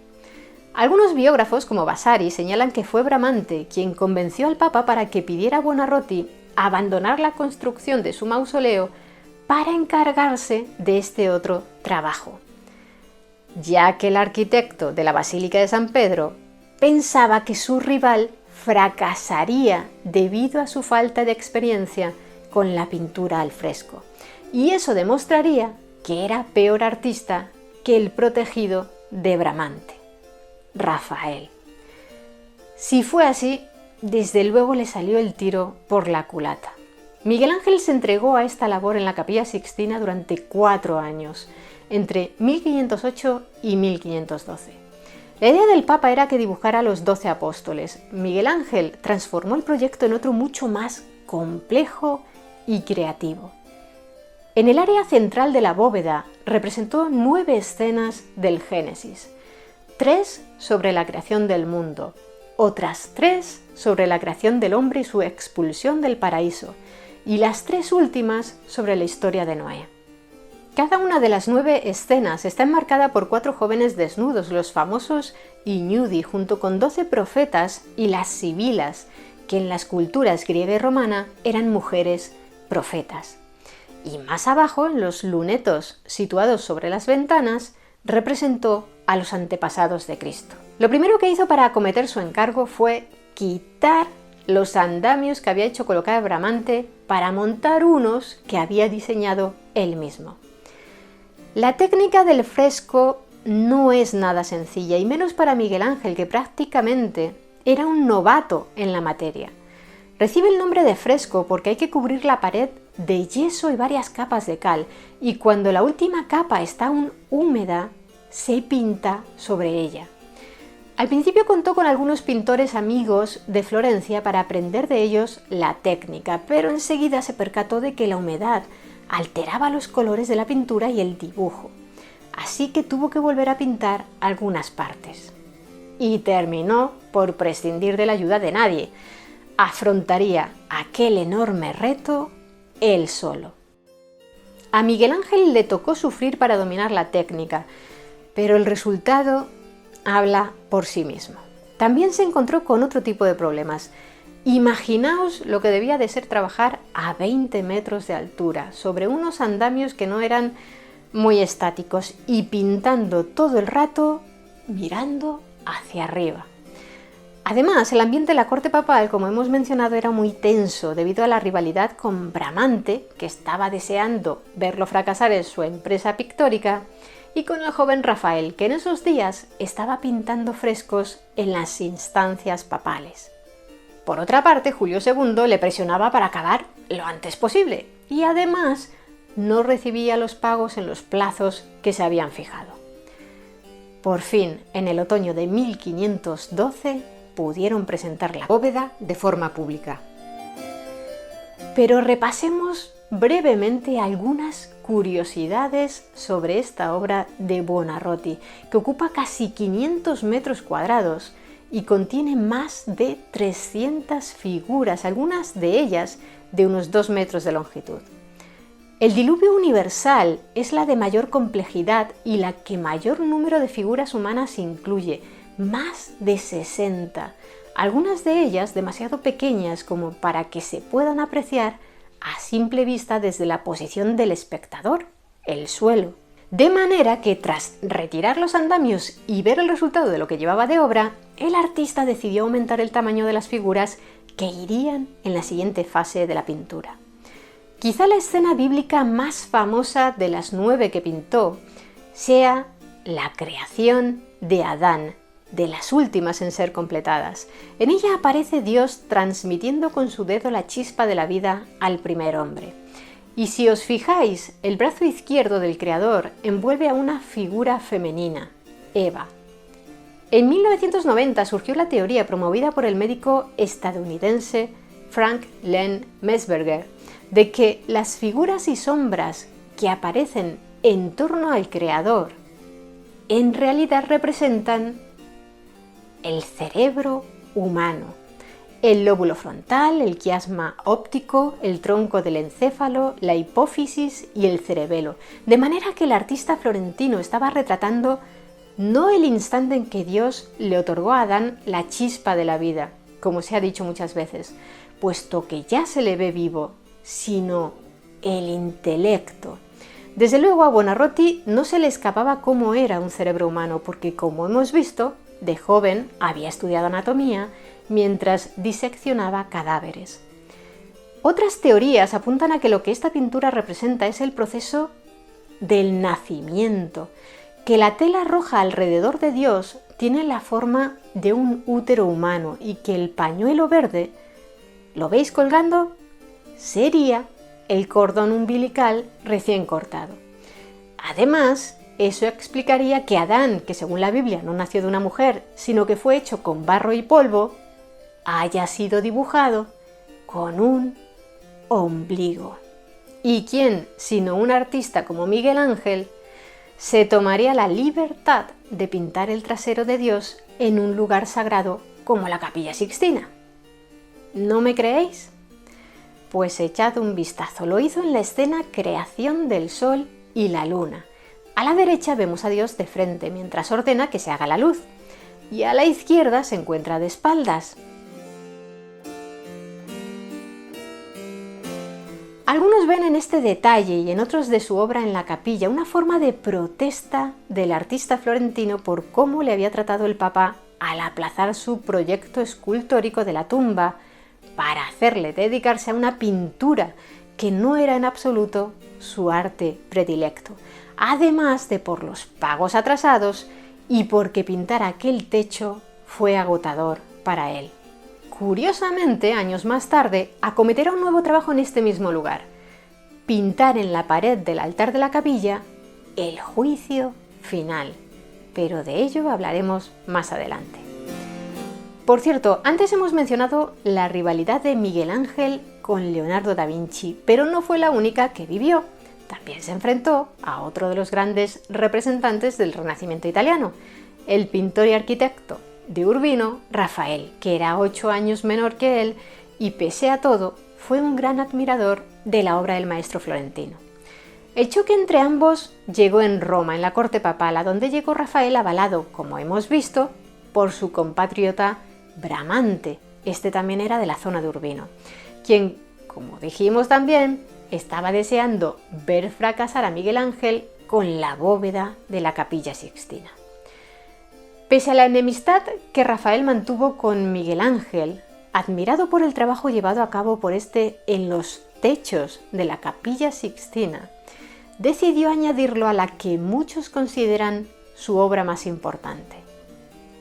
Algunos biógrafos, como Vasari, señalan que fue Bramante quien convenció al Papa para que pidiera a Buonarroti abandonar la construcción de su mausoleo para encargarse de este otro trabajo, ya que el arquitecto de la Basílica de San Pedro pensaba que su rival fracasaría debido a su falta de experiencia con la pintura al fresco, y eso demostraría que era peor artista que el protegido de Bramante, Rafael. Si fue así, desde luego le salió el tiro por la culata. Miguel Ángel se entregó a esta labor en la Capilla Sixtina durante 4 años, entre 1508 y 1512. La idea del Papa era que dibujara a los 12 apóstoles. Miguel Ángel transformó el proyecto en otro mucho más complejo y creativo. En el área central de la bóveda representó 9 escenas del Génesis, 3 sobre la creación del mundo, otras 3 sobre la creación del hombre y su expulsión del paraíso, y las 3 últimas sobre la historia de Noé. Cada una de las 9 escenas está enmarcada por 4 jóvenes desnudos, los famosos Iñudi, junto con 12 profetas y las sibilas, que en las culturas griega y romana eran mujeres profetas. Y más abajo, en los lunetos situados sobre las ventanas, representó a los antepasados de Cristo. Lo primero que hizo para acometer su encargo fue quitar los andamios que había hecho colocar Bramante para montar unos que había diseñado él mismo. La técnica del fresco no es nada sencilla, y menos para Miguel Ángel, que prácticamente era un novato en la materia. Recibe el nombre de fresco porque hay que cubrir la pared de yeso y varias capas de cal, y cuando la última capa está aún húmeda, se pinta sobre ella. Al principio contó con algunos pintores amigos de Florencia para aprender de ellos la técnica, pero enseguida se percató de que la humedad alteraba los colores de la pintura y el dibujo, así que tuvo que volver a pintar algunas partes. Y terminó por prescindir de la ayuda de nadie. Afrontaría aquel enorme reto él solo. A Miguel Ángel le tocó sufrir para dominar la técnica, pero el resultado habla por sí mismo. También se encontró con otro tipo de problemas. Imaginaos lo que debía de ser trabajar a 20 metros de altura, sobre unos andamios que no eran muy estáticos y pintando todo el rato mirando hacia arriba. Además, el ambiente de la corte papal, como hemos mencionado, era muy tenso debido a la rivalidad con Bramante, que estaba deseando verlo fracasar en su empresa pictórica, y con el joven Rafael, que en esos días estaba pintando frescos en las instancias papales. Por otra parte, Julio II le presionaba para acabar lo antes posible, y además no recibía los pagos en los plazos que se habían fijado. Por fin, en el otoño de 1512, pudieron presentar la bóveda de forma pública. Pero repasemos brevemente algunas curiosidades sobre esta obra de Buonarroti, que ocupa casi 500 metros cuadrados y contiene más de 300 figuras, algunas de ellas de unos 2 metros de longitud. El Diluvio Universal es la de mayor complejidad y la que mayor número de figuras humanas incluye, más de 60, algunas de ellas demasiado pequeñas como para que se puedan apreciar a simple vista desde la posición del espectador, el suelo. De manera que tras retirar los andamios y ver el resultado de lo que llevaba de obra, el artista decidió aumentar el tamaño de las figuras que irían en la siguiente fase de la pintura. Quizá la escena bíblica más famosa de las 9 que pintó sea la creación de Adán, de las últimas en ser completadas. En ella aparece Dios transmitiendo con su dedo la chispa de la vida al primer hombre. Y si os fijáis, el brazo izquierdo del creador envuelve a una figura femenina, Eva. En 1990 surgió la teoría promovida por el médico estadounidense Frank Len Mesberger de que las figuras y sombras que aparecen en torno al creador en realidad representan el cerebro humano, el lóbulo frontal, el quiasma óptico, el tronco del encéfalo, la hipófisis y el cerebelo. De manera que el artista florentino estaba retratando no el instante en que Dios le otorgó a Adán la chispa de la vida, como se ha dicho muchas veces, puesto que ya se le ve vivo, sino el intelecto. Desde luego a Buonarroti no se le escapaba cómo era un cerebro humano, porque como hemos visto, de joven había estudiado anatomía mientras diseccionaba cadáveres. Otras teorías apuntan a que lo que esta pintura representa es el proceso del nacimiento, que la tela roja alrededor de Dios tiene la forma de un útero humano y que el pañuelo verde, ¿lo veis colgando? Sería el cordón umbilical recién cortado. Además, eso explicaría que Adán, que según la Biblia no nació de una mujer, sino que fue hecho con barro y polvo, haya sido dibujado con un ombligo. ¿Y quién, sino un artista como Miguel Ángel, se tomaría la libertad de pintar el trasero de Dios en un lugar sagrado como la Capilla Sixtina? ¿No me creéis? Pues echad un vistazo. Lo hizo en la escena Creación del Sol y la Luna. A la derecha vemos a Dios de frente mientras ordena que se haga la luz, y a la izquierda se encuentra de espaldas. Algunos ven en este detalle y en otros de su obra en la capilla una forma de protesta del artista florentino por cómo le había tratado el Papa al aplazar su proyecto escultórico de la tumba para hacerle dedicarse a una pintura que no era en absoluto su arte predilecto, además de por los pagos atrasados y porque pintar aquel techo fue agotador para él. Curiosamente, años más tarde, acometerá un nuevo trabajo en este mismo lugar: pintar en la pared del altar de la capilla el juicio final, pero de ello hablaremos más adelante. Por cierto, antes hemos mencionado la rivalidad de Miguel Ángel con Leonardo da Vinci, pero no fue la única que vivió. También se enfrentó a otro de los grandes representantes del Renacimiento italiano, el pintor y arquitecto de Urbino, Rafael, que era 8 años menor que él y pese a todo fue un gran admirador de la obra del maestro florentino. El choque entre ambos llegó en Roma, en la corte papal, a donde llegó Rafael avalado, como hemos visto, por su compatriota Bramante. Este también era de la zona de Urbino, quien, como dijimos también, estaba deseando ver fracasar a Miguel Ángel con la bóveda de la Capilla Sixtina. Pese a la enemistad que Rafael mantuvo con Miguel Ángel, admirado por el trabajo llevado a cabo por este en los techos de la Capilla Sixtina, decidió añadirlo a la que muchos consideran su obra más importante,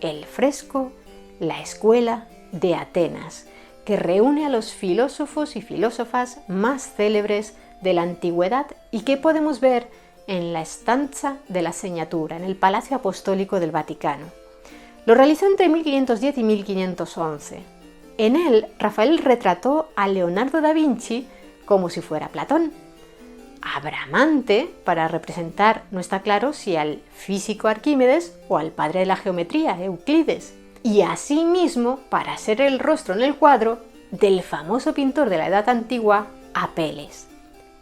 el fresco La Escuela de Atenas, que reúne a los filósofos y filósofas más célebres de la antigüedad y que podemos ver en la Stanza de la Señatura, en el Palacio Apostólico del Vaticano. Lo realizó entre 1510 y 1511. En él, Rafael retrató a Leonardo da Vinci como si fuera Platón, a Bramante para representar, no está claro si al físico Arquímedes o al padre de la geometría, Euclides, y asimismo para ser el rostro en el cuadro del famoso pintor de la Edad Antigua, Apeles.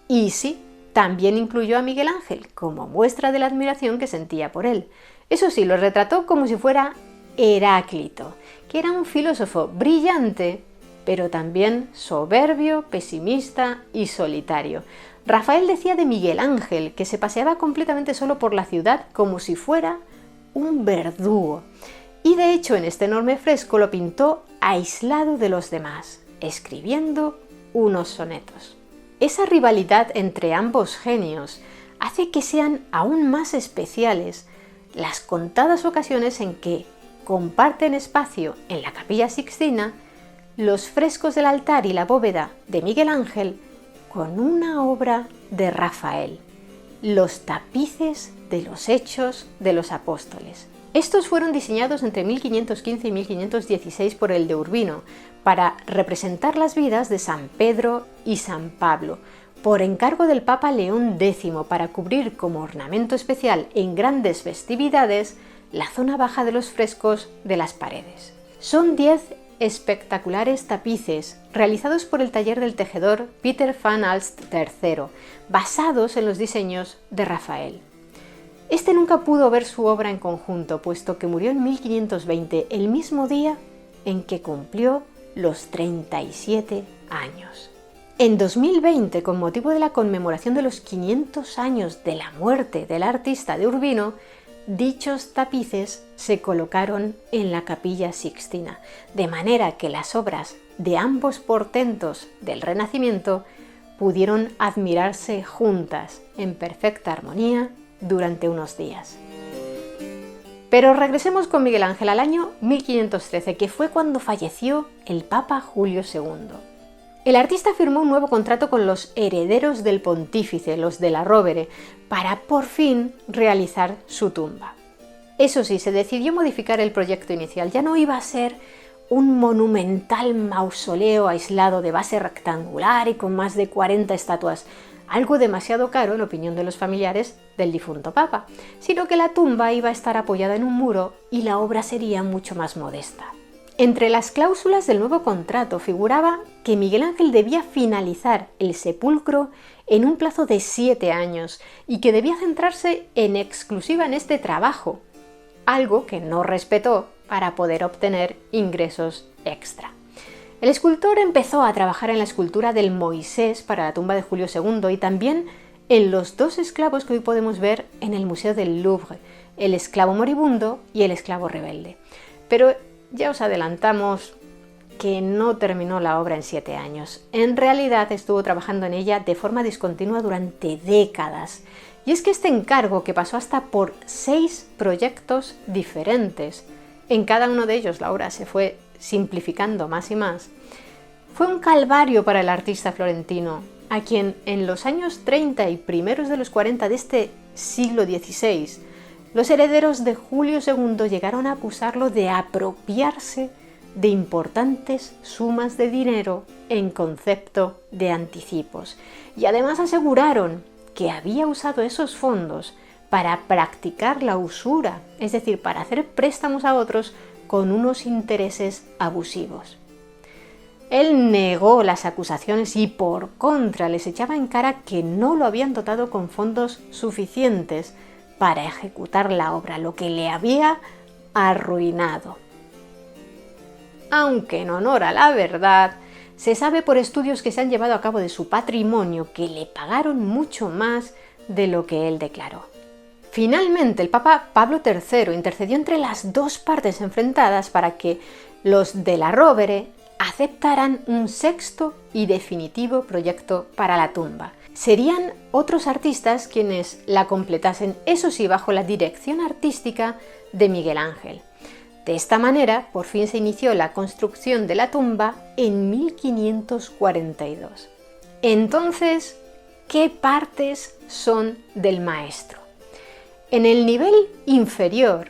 Y sí, también incluyó a Miguel Ángel como muestra de la admiración que sentía por él. Eso sí, lo retrató como si fuera Heráclito, que era un filósofo brillante, pero también soberbio, pesimista y solitario. Rafael decía de Miguel Ángel que se paseaba completamente solo por la ciudad como si fuera un verdugo. Y de hecho en este enorme fresco lo pintó aislado de los demás, escribiendo unos sonetos. Esa rivalidad entre ambos genios hace que sean aún más especiales las contadas ocasiones en que comparten espacio en la Capilla Sixtina los frescos del altar y la bóveda de Miguel Ángel con una obra de Rafael, los tapices de los Hechos de los Apóstoles. Estos fueron diseñados entre 1515 y 1516 por el de Urbino para representar las vidas de San Pedro y San Pablo, por encargo del Papa León X, para cubrir como ornamento especial en grandes festividades la zona baja de los frescos de las paredes. Son 10 espectaculares tapices realizados por el taller del tejedor Peter van Alst III, basados en los diseños de Rafael. Este nunca pudo ver su obra en conjunto, puesto que murió en 1520, el mismo día en que cumplió los 37 años. En 2020, con motivo de la conmemoración de los 500 años de la muerte del artista de Urbino, dichos tapices se colocaron en la Capilla Sixtina, de manera que las obras de ambos portentos del Renacimiento pudieron admirarse juntas, en perfecta armonía, durante unos días. Pero regresemos con Miguel Ángel al año 1513, que fue cuando falleció el Papa Julio II. El artista firmó un nuevo contrato con los herederos del pontífice, los de la Rovere, para por fin realizar su tumba. Eso sí, se decidió modificar el proyecto inicial. Ya no iba a ser un monumental mausoleo aislado de base rectangular y con más de 40 estatuas, algo demasiado caro en opinión de los familiares del difunto papa, sino que la tumba iba a estar apoyada en un muro y la obra sería mucho más modesta. Entre las cláusulas del nuevo contrato figuraba que Miguel Ángel debía finalizar el sepulcro en un plazo de 7 años y que debía centrarse en exclusiva en este trabajo, algo que no respetó para poder obtener ingresos extra. El escultor empezó a trabajar en la escultura del Moisés para la tumba de Julio II y también en los 2 esclavos que hoy podemos ver en el Museo del Louvre, el esclavo moribundo y el esclavo rebelde. Pero ya os adelantamos que no terminó la obra en 7 años. En realidad estuvo trabajando en ella de forma discontinua durante décadas. Y es que este encargo, que pasó hasta por 6 proyectos diferentes, en cada uno de ellos la obra se fue simplificando más y más, fue un calvario para el artista florentino, a quien en los años 30 y primeros de los 40 de este siglo XVI, los herederos de Julio II llegaron a acusarlo de apropiarse de importantes sumas de dinero en concepto de anticipos, y además aseguraron que había usado esos fondos para practicar la usura, es decir, para hacer préstamos a otros con unos intereses abusivos. Él negó las acusaciones y por contra les echaba en cara que no lo habían dotado con fondos suficientes para ejecutar la obra, lo que le había arruinado. Aunque en honor a la verdad, se sabe por estudios que se han llevado a cabo de su patrimonio que le pagaron mucho más de lo que él declaró. Finalmente, el Papa Pablo III intercedió entre las 2 partes enfrentadas para que los de la Rovere aceptaran un 6º y definitivo proyecto para la tumba. Serían otros artistas quienes la completasen, eso sí, bajo la dirección artística de Miguel Ángel. De esta manera, por fin se inició la construcción de la tumba en 1542. Entonces, ¿qué partes son del maestro? En el nivel inferior,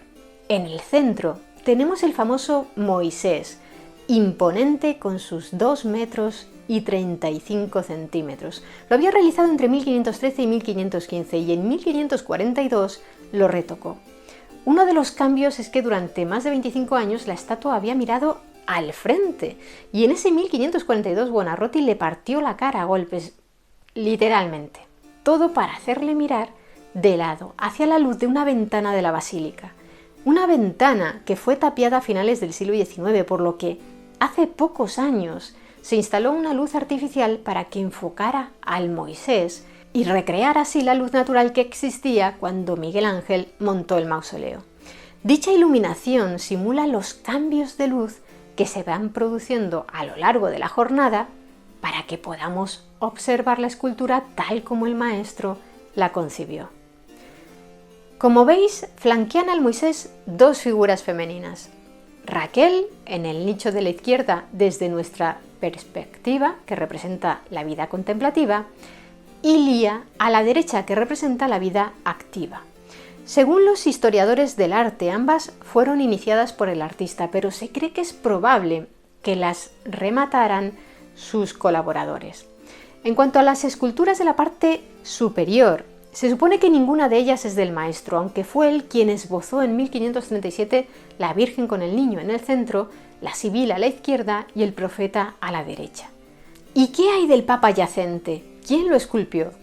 en el centro, tenemos el famoso Moisés, imponente con sus 2 metros y 35 centímetros. Lo había realizado entre 1513 y 1515 y en 1542 lo retocó. Uno de los cambios es que durante más de 25 años la estatua había mirado al frente y en ese 1542 Buonarroti le partió la cara a golpes, literalmente. Todo para hacerle mirar de lado, hacia la luz de una ventana de la basílica. Una ventana que fue tapiada a finales del siglo XIX, por lo que hace pocos años se instaló una luz artificial para que enfocara al Moisés y recrear así la luz natural que existía cuando Miguel Ángel montó el mausoleo. Dicha iluminación simula los cambios de luz que se van produciendo a lo largo de la jornada para que podamos observar la escultura tal como el maestro la concibió. Como veis, flanquean al Moisés 2 figuras femeninas. Raquel, en el nicho de la izquierda desde nuestra perspectiva, que representa la vida contemplativa, y Lía a la derecha, que representa la vida activa. Según los historiadores del arte, ambas fueron iniciadas por el artista, pero se cree que es probable que las remataran sus colaboradores. En cuanto a las esculturas de la parte superior, Se supone que ninguna de ellas es del maestro, aunque fue él quien esbozó en 1537 la Virgen con el niño en el centro, la Sibila a la izquierda y el profeta a la derecha. ¿Y qué hay del Papa yacente? ¿Quién lo esculpió?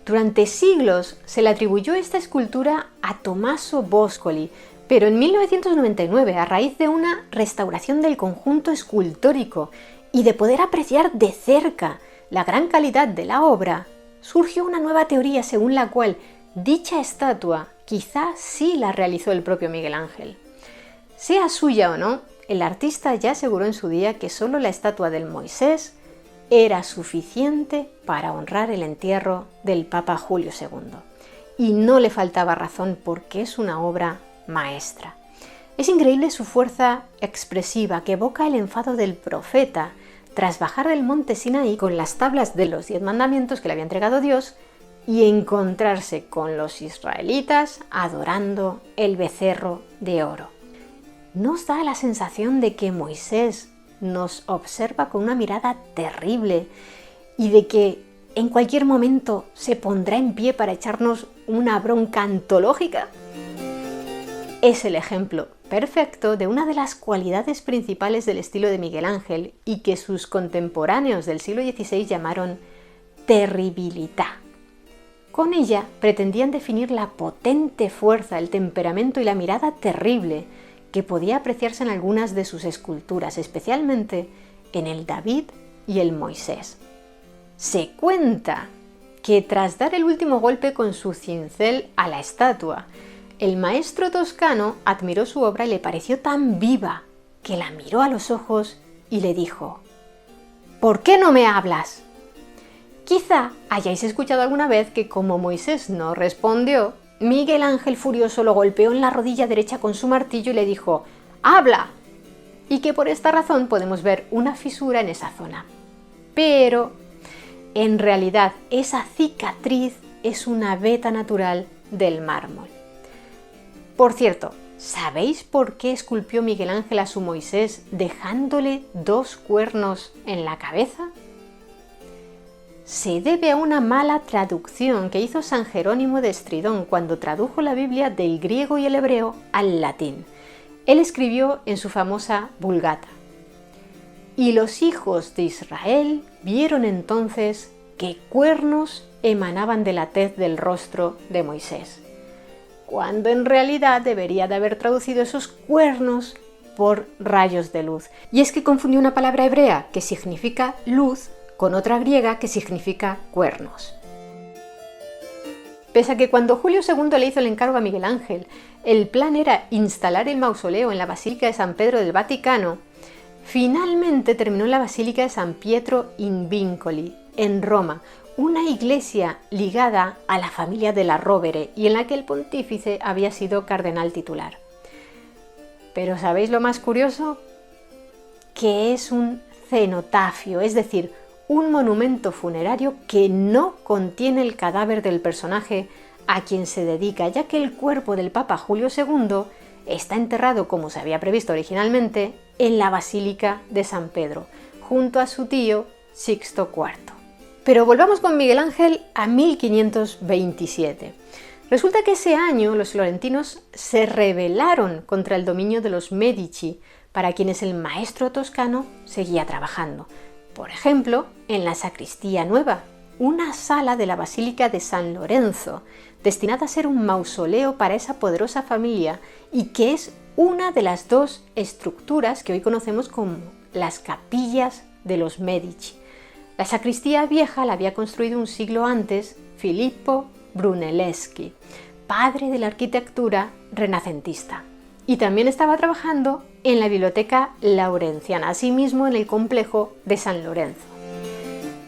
Durante siglos se le atribuyó esta escultura a Tommaso Boscoli, pero en 1999, a raíz de una restauración del conjunto escultórico y de poder apreciar de cerca la gran calidad de la obra, surgió una nueva teoría según la cual dicha estatua quizá sí la realizó el propio Miguel Ángel. Sea suya o no, el artista ya aseguró en su día que solo la estatua del Moisés era suficiente para honrar el entierro del Papa Julio II. Y no le faltaba razón porque es una obra maestra. Es increíble su fuerza expresiva que evoca el enfado del profeta tras bajar del monte Sinaí con las tablas de los 10 mandamientos que le había entregado Dios y encontrarse con los israelitas adorando el becerro de oro. ¿Nos da la sensación de que Moisés nos observa con una mirada terrible y de que en cualquier momento se pondrá en pie para echarnos una bronca antológica? Es el ejemplo perfecto de una de las cualidades principales del estilo de Miguel Ángel y que sus contemporáneos del siglo XVI llamaron terribilità. Con ella pretendían definir la potente fuerza, el temperamento y la mirada terrible que podía apreciarse en algunas de sus esculturas, especialmente en el David y el Moisés. Se cuenta que tras dar el último golpe con su cincel a la estatua, el maestro toscano admiró su obra y le pareció tan viva que la miró a los ojos y le dijo: ¿por qué no me hablas? Quizá hayáis escuchado alguna vez que como Moisés no respondió, Miguel Ángel furioso lo golpeó en la rodilla derecha con su martillo y le dijo: ¡habla! Y que por esta razón podemos ver una fisura en esa zona. Pero, en realidad, esa cicatriz es una veta natural del mármol. Por cierto, ¿sabéis por qué esculpió Miguel Ángel a su Moisés dejándole 2 cuernos en la cabeza? Se debe a una mala traducción que hizo San Jerónimo de Estridón cuando tradujo la Biblia del griego y el hebreo al latín. Él escribió en su famosa Vulgata: y los hijos de Israel vieron entonces que cuernos emanaban de la tez del rostro de Moisés, cuando en realidad debería de haber traducido esos cuernos por rayos de luz. Y es que confundió una palabra hebrea que significa luz con otra griega que significa cuernos. Pese a que cuando Julio II le hizo el encargo a Miguel Ángel, el plan era instalar el mausoleo en la Basílica de San Pedro del Vaticano, finalmente terminó en la Basílica de San Pietro in Vincoli, en Roma, una iglesia ligada a la familia de la Rovere y en la que el pontífice había sido cardenal titular. Pero ¿sabéis lo más curioso? Que es un cenotafio, es decir, un monumento funerario que no contiene el cadáver del personaje a quien se dedica, ya que el cuerpo del Papa Julio II está enterrado, como se había previsto originalmente, en la Basílica de San Pedro, junto a su tío Sixto IV. Pero volvamos con Miguel Ángel a 1527. Resulta que ese año los florentinos se rebelaron contra el dominio de los Medici, para quienes el maestro toscano seguía trabajando. Por ejemplo, en la Sacristía Nueva, una sala de la Basílica de San Lorenzo, destinada a ser un mausoleo para esa poderosa familia y que es una de las 2 estructuras que hoy conocemos como las capillas de los Medici. La sacristía vieja la había construido un siglo antes Filippo Brunelleschi, padre de la arquitectura renacentista. Y también estaba trabajando en la Biblioteca Laurenciana, asimismo en el complejo de San Lorenzo.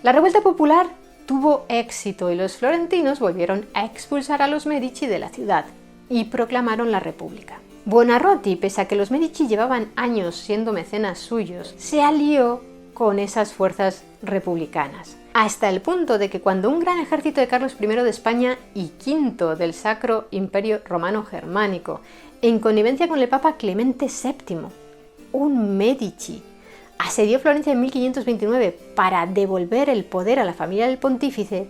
La revuelta popular tuvo éxito y los florentinos volvieron a expulsar a los Medici de la ciudad y proclamaron la República. Buonarroti, pese a que los Medici llevaban años siendo mecenas suyos, se alió con esas fuerzas republicanas, hasta el punto de que cuando un gran ejército de Carlos I de España y V del Sacro Imperio Romano Germánico, en connivencia con el Papa Clemente VII, un Medici, asedió Florencia en 1529 para devolver el poder a la familia del pontífice,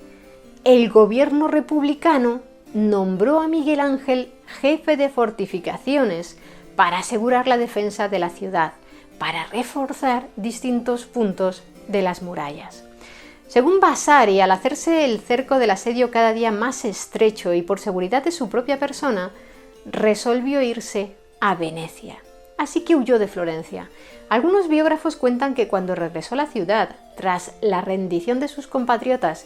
el gobierno republicano nombró a Miguel Ángel jefe de fortificaciones para asegurar la defensa de la ciudad, para reforzar distintos puntos de las murallas. Según Vasari, al hacerse el cerco del asedio cada día más estrecho y por seguridad de su propia persona, resolvió irse a Venecia. Así que huyó de Florencia. Algunos biógrafos cuentan que cuando regresó a la ciudad, tras la rendición de sus compatriotas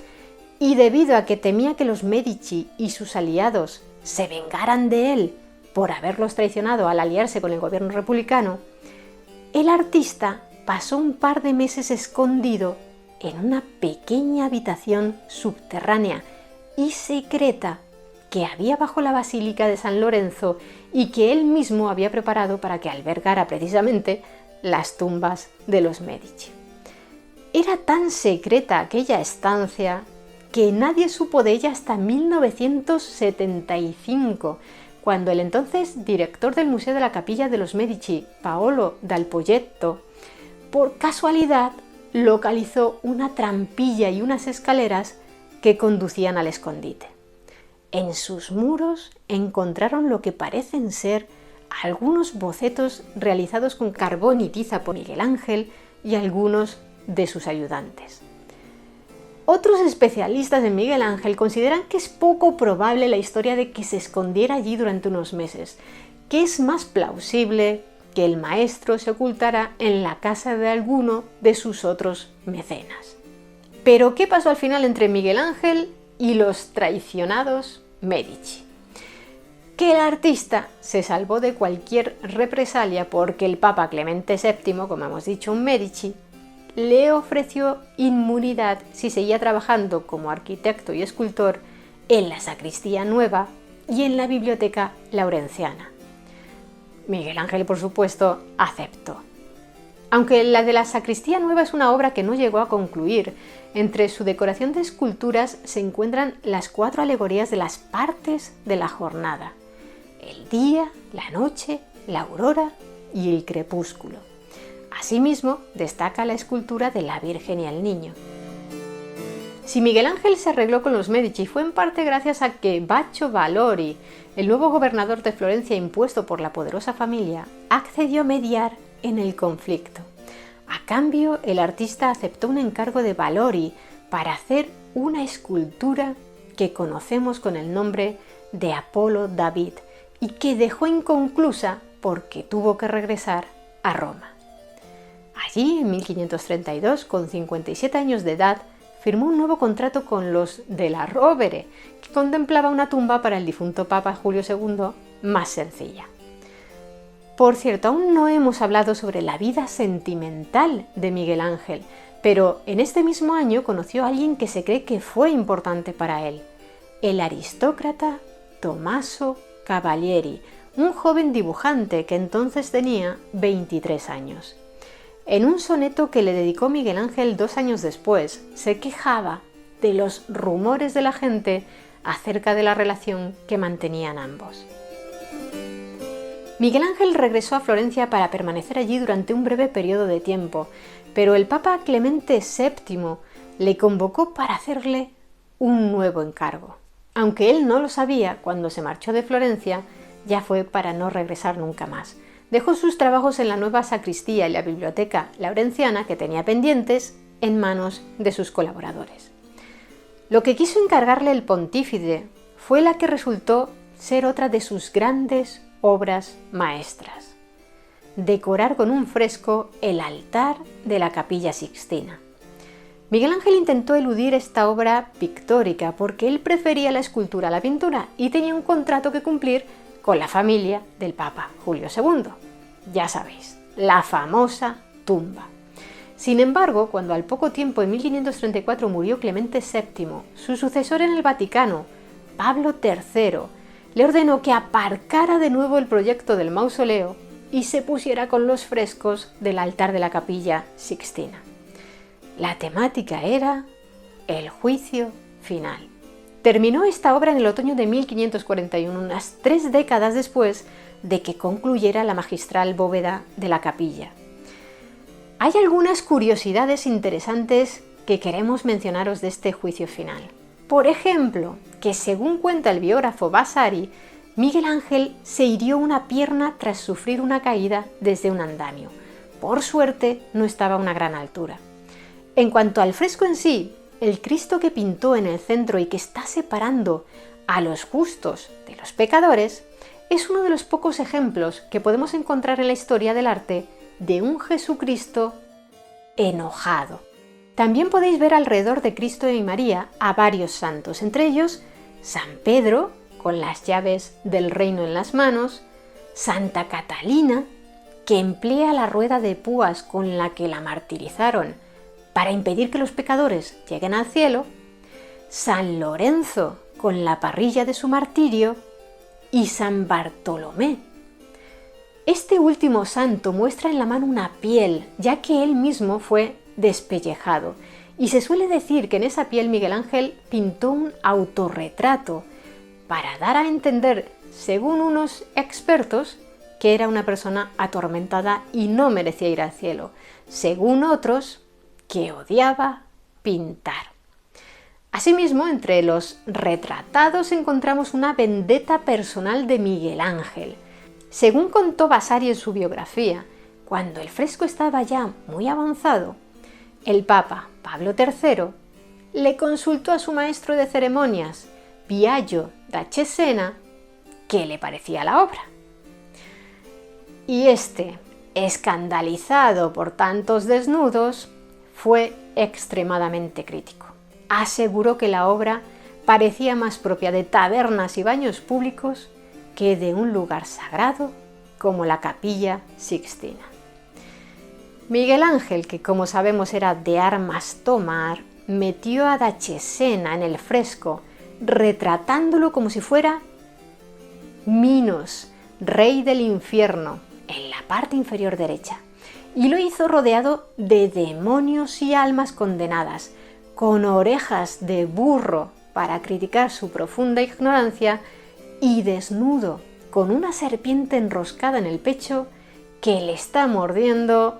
y debido a que temía que los Medici y sus aliados se vengaran de él por haberlos traicionado al aliarse con el gobierno republicano, el artista pasó un par de meses escondido en una pequeña habitación subterránea y secreta que había bajo la Basílica de San Lorenzo y que él mismo había preparado para que albergara precisamente las tumbas de los Medici. Era tan secreta aquella estancia que nadie supo de ella hasta 1975, cuando el entonces director del Museo de la Capilla de los Medici, Paolo Dal Pogetto, por casualidad localizó una trampilla y unas escaleras que conducían al escondite. En sus muros encontraron lo que parecen ser algunos bocetos realizados con carbón y tiza por Miguel Ángel y algunos de sus ayudantes. Otros especialistas en Miguel Ángel consideran que es poco probable la historia de que se escondiera allí durante unos meses, que es más plausible que el maestro se ocultara en la casa de alguno de sus otros mecenas. Pero, ¿qué pasó al final entre Miguel Ángel y los traicionados Medici? Que el artista se salvó de cualquier represalia porque el Papa Clemente VII, como hemos dicho, un Medici, le ofreció inmunidad si seguía trabajando como arquitecto y escultor en la Sacristía Nueva y en la Biblioteca Laurenciana. Miguel Ángel, por supuesto, aceptó. Aunque la de la Sacristía Nueva es una obra que no llegó a concluir, entre su decoración de esculturas se encuentran las 4 alegorías de las partes de la jornada: el día, la noche, la aurora y el crepúsculo. Asimismo, destaca la escultura de la Virgen y el Niño. Si Miguel Ángel se arregló con los Medici fue en parte gracias a que Baccio Valori, el nuevo gobernador de Florencia impuesto por la poderosa familia, accedió a mediar en el conflicto. A cambio, el artista aceptó un encargo de Valori para hacer una escultura que conocemos con el nombre de Apolo David y que dejó inconclusa porque tuvo que regresar a Roma. Allí, en 1532, con 57 años de edad, firmó un nuevo contrato con los de la Rovere, que contemplaba una tumba para el difunto Papa Julio II más sencilla. Por cierto, aún no hemos hablado sobre la vida sentimental de Miguel Ángel, pero en este mismo año conoció a alguien que se cree que fue importante para él, el aristócrata Tommaso Cavalieri, un joven dibujante que entonces tenía 23 años. En un soneto que le dedicó Miguel Ángel 2 años después, se quejaba de los rumores de la gente acerca de la relación que mantenían ambos. Miguel Ángel regresó a Florencia para permanecer allí durante un breve periodo de tiempo, pero el Papa Clemente VII le convocó para hacerle un nuevo encargo. Aunque él no lo sabía, cuando se marchó de Florencia, ya fue para no regresar nunca más. Dejó sus trabajos en la nueva sacristía y la biblioteca laurenciana que tenía pendientes en manos de sus colaboradores. Lo que quiso encargarle el pontífice fue la que resultó ser otra de sus grandes obras maestras: decorar con un fresco el altar de la Capilla Sixtina. Miguel Ángel intentó eludir esta obra pictórica porque él prefería la escultura a la pintura y tenía un contrato que cumplir con la familia del Papa Julio II. Ya sabéis, la famosa tumba. Sin embargo, cuando al poco tiempo, en 1534, murió Clemente VII, su sucesor en el Vaticano, Pablo III, le ordenó que aparcara de nuevo el proyecto del mausoleo y se pusiera con los frescos del altar de la Capilla Sixtina. La temática era el juicio final. Terminó esta obra en el otoño de 1541, unas 3 décadas después de que concluyera la magistral bóveda de la capilla. Hay algunas curiosidades interesantes que queremos mencionaros de este juicio final. Por ejemplo, que según cuenta el biógrafo Vasari, Miguel Ángel se hirió una pierna tras sufrir una caída desde un andamio. Por suerte, no estaba a una gran altura. En cuanto al fresco en sí, el Cristo que pintó en el centro y que está separando a los justos de los pecadores, es uno de los pocos ejemplos que podemos encontrar en la historia del arte de un Jesucristo enojado. También podéis ver alrededor de Cristo y María a varios santos, entre ellos San Pedro, con las llaves del reino en las manos, Santa Catalina, que emplea la rueda de púas con la que la martirizaron para impedir que los pecadores lleguen al cielo, San Lorenzo, con la parrilla de su martirio, y San Bartolomé. Este último santo muestra en la mano una piel, ya que él mismo fue despellejado, y se suele decir que en esa piel Miguel Ángel pintó un autorretrato para dar a entender, según unos expertos, que era una persona atormentada y no merecía ir al cielo, según otros, que odiaba pintar. Asimismo, entre los retratados encontramos una vendetta personal de Miguel Ángel. Según contó Vasari en su biografía, cuando el fresco estaba ya muy avanzado, el Papa Pablo III le consultó a su maestro de ceremonias, Biagio da Cesena, qué le parecía la obra. Y este, escandalizado por tantos desnudos, fue extremadamente crítico. Aseguró que la obra parecía más propia de tabernas y baños públicos que de un lugar sagrado como la Capilla Sixtina. Miguel Ángel, que como sabemos era de armas tomar, metió a da Cesena en el fresco, retratándolo como si fuera Minos, rey del infierno, en la parte inferior derecha, y lo hizo rodeado de demonios y almas condenadas, con orejas de burro para criticar su profunda ignorancia, y desnudo, con una serpiente enroscada en el pecho que le está mordiendo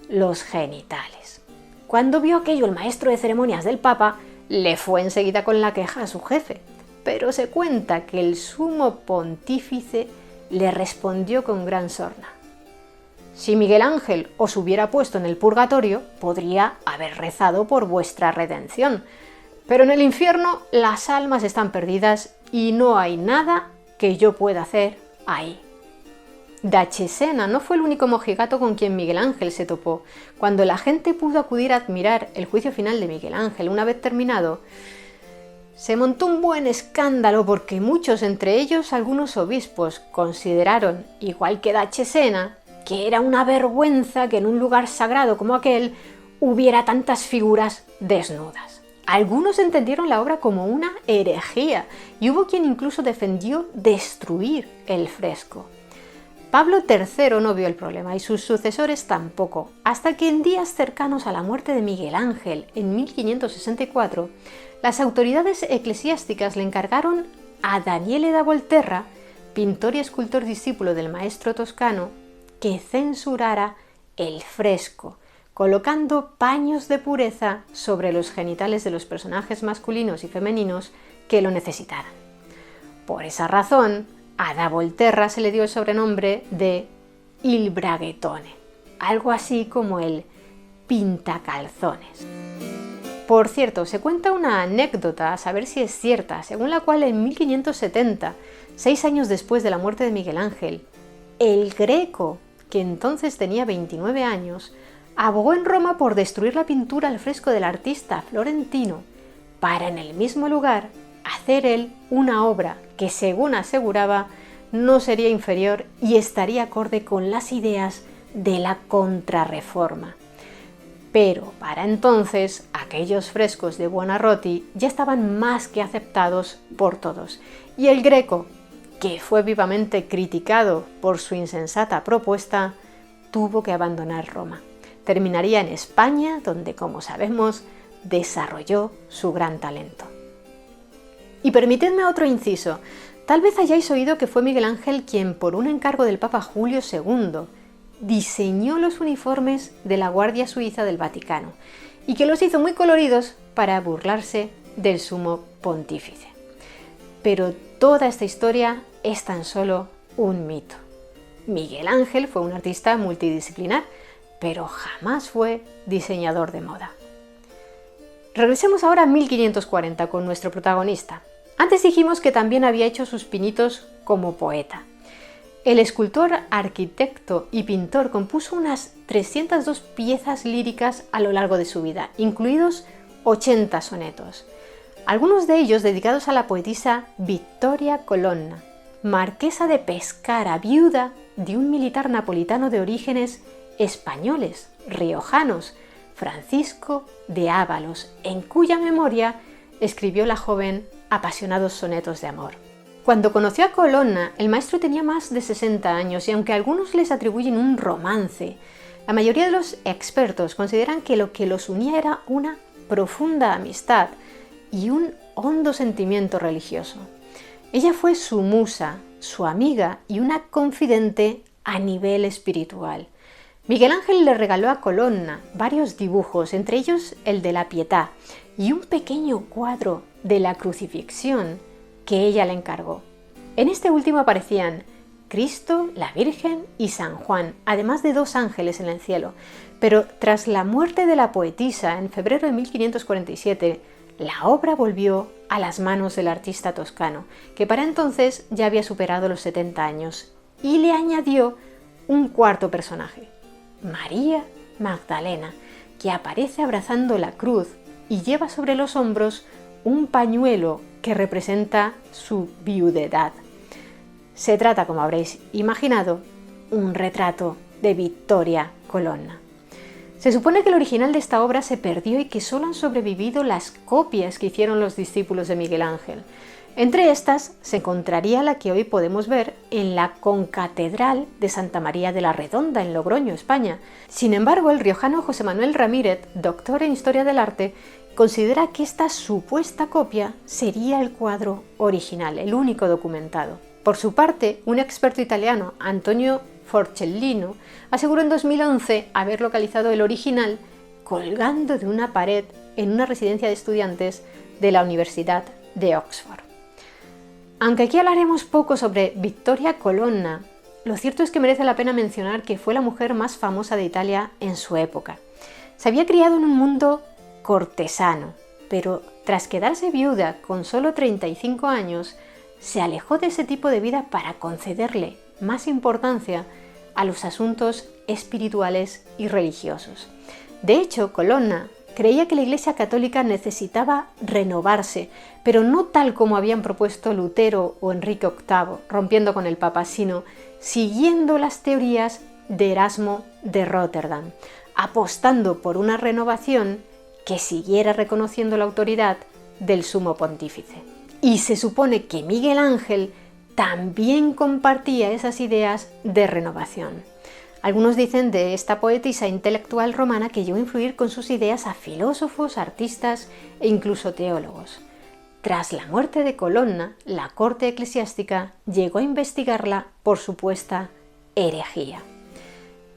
los genitales. Cuando vio aquello el maestro de ceremonias del Papa, le fue enseguida con la queja a su jefe, pero se cuenta que el sumo pontífice le respondió con gran sorna: si Miguel Ángel os hubiera puesto en el purgatorio, podría haber rezado por vuestra redención, pero en el infierno las almas están perdidas y no hay nada que yo pueda hacer ahí. Da Cesena no fue el único mojigato con quien Miguel Ángel se topó. Cuando la gente pudo acudir a admirar el juicio final de Miguel Ángel una vez terminado, se montó un buen escándalo porque muchos, entre ellos algunos obispos, consideraron, igual que da Cesena, que era una vergüenza que en un lugar sagrado como aquel hubiera tantas figuras desnudas. Algunos entendieron la obra como una herejía y hubo quien incluso defendió destruir el fresco. Pablo III no vio el problema y sus sucesores tampoco, hasta que en días cercanos a la muerte de Miguel Ángel, en 1564, las autoridades eclesiásticas le encargaron a Daniele da Volterra, pintor y escultor discípulo del maestro toscano, que censurara el fresco, colocando paños de pureza sobre los genitales de los personajes masculinos y femeninos que lo necesitaran. Por esa razón, a da Volterra se le dio el sobrenombre de Il Braghetone, algo así como el pintacalzones. Por cierto, se cuenta una anécdota, a saber si es cierta, según la cual en 1570, 6 años después de la muerte de Miguel Ángel, el Greco, que entonces tenía 29 años, abogó en Roma por destruir la pintura al fresco del artista florentino, para en el mismo lugar hacer él una obra que, según aseguraba, no sería inferior y estaría acorde con las ideas de la Contrarreforma. Pero para entonces aquellos frescos de Buonarroti ya estaban más que aceptados por todos, y el Greco, que fue vivamente criticado por su insensata propuesta, tuvo que abandonar Roma. Terminaría en España, donde, como sabemos, desarrolló su gran talento. Y permitidme otro inciso. Tal vez hayáis oído que fue Miguel Ángel quien, por un encargo del Papa Julio II, diseñó los uniformes de la Guardia Suiza del Vaticano y que los hizo muy coloridos para burlarse del sumo pontífice. Pero toda esta historia es tan solo un mito. Miguel Ángel fue un artista multidisciplinar, pero jamás fue diseñador de moda. Regresemos ahora a 1540 con nuestro protagonista. Antes dijimos que también había hecho sus pinitos como poeta. El escultor, arquitecto y pintor compuso unas 302 piezas líricas a lo largo de su vida, incluidos 80 sonetos. Algunos de ellos dedicados a la poetisa Vittoria Colonna, marquesa de Pescara, viuda de un militar napolitano de orígenes españoles, riojanos, Francisco de Ábalos, en cuya memoria escribió la joven apasionados sonetos de amor. Cuando conoció a Colonna, el maestro tenía más de 60 años y aunque algunos les atribuyen un romance, la mayoría de los expertos consideran que lo que los unía era una profunda amistad y un hondo sentimiento religioso. Ella fue su musa, su amiga y una confidente a nivel espiritual. Miguel Ángel le regaló a Colonna varios dibujos, entre ellos el de la Pietà y un pequeño cuadro de la Crucifixión que ella le encargó. En este último aparecían Cristo, la Virgen y San Juan, además de 2 ángeles en el cielo. Pero tras la muerte de la poetisa en febrero de 1547, la obra volvió a las manos del artista toscano, que para entonces ya había superado los 70 años, y le añadió un cuarto personaje, María Magdalena, que aparece abrazando la cruz y lleva sobre los hombros un pañuelo que representa su viudedad. Se trata, como habréis imaginado, un retrato de Vittoria Colonna. Se supone que el original de esta obra se perdió y que solo han sobrevivido las copias que hicieron los discípulos de Miguel Ángel. Entre estas se encontraría la que hoy podemos ver en la concatedral de Santa María de la Redonda, en Logroño, España. Sin embargo, el riojano José Manuel Ramírez, doctor en Historia del Arte, considera que esta supuesta copia sería el cuadro original, el único documentado. Por su parte, un experto italiano, Antonio Forcellino, aseguró en 2011 haber localizado el original colgando de una pared en una residencia de estudiantes de la Universidad de Oxford. Aunque aquí hablaremos poco sobre Vittoria Colonna, lo cierto es que merece la pena mencionar que fue la mujer más famosa de Italia en su época. Se había criado en un mundo cortesano, pero tras quedarse viuda con solo 35 años, se alejó de ese tipo de vida para concederle más importancia a los asuntos espirituales y religiosos. De hecho, Colonna creía que la Iglesia Católica necesitaba renovarse, pero no tal como habían propuesto Lutero o Enrique VIII, rompiendo con el Papa, sino siguiendo las teorías de Erasmo de Róterdam, apostando por una renovación que siguiera reconociendo la autoridad del sumo pontífice. Y se supone que Miguel Ángel también compartía esas ideas de renovación. Algunos dicen de esta poetisa intelectual romana que llegó a influir con sus ideas a filósofos, artistas e incluso teólogos. Tras la muerte de Colonna, la corte eclesiástica llegó a investigarla por supuesta herejía.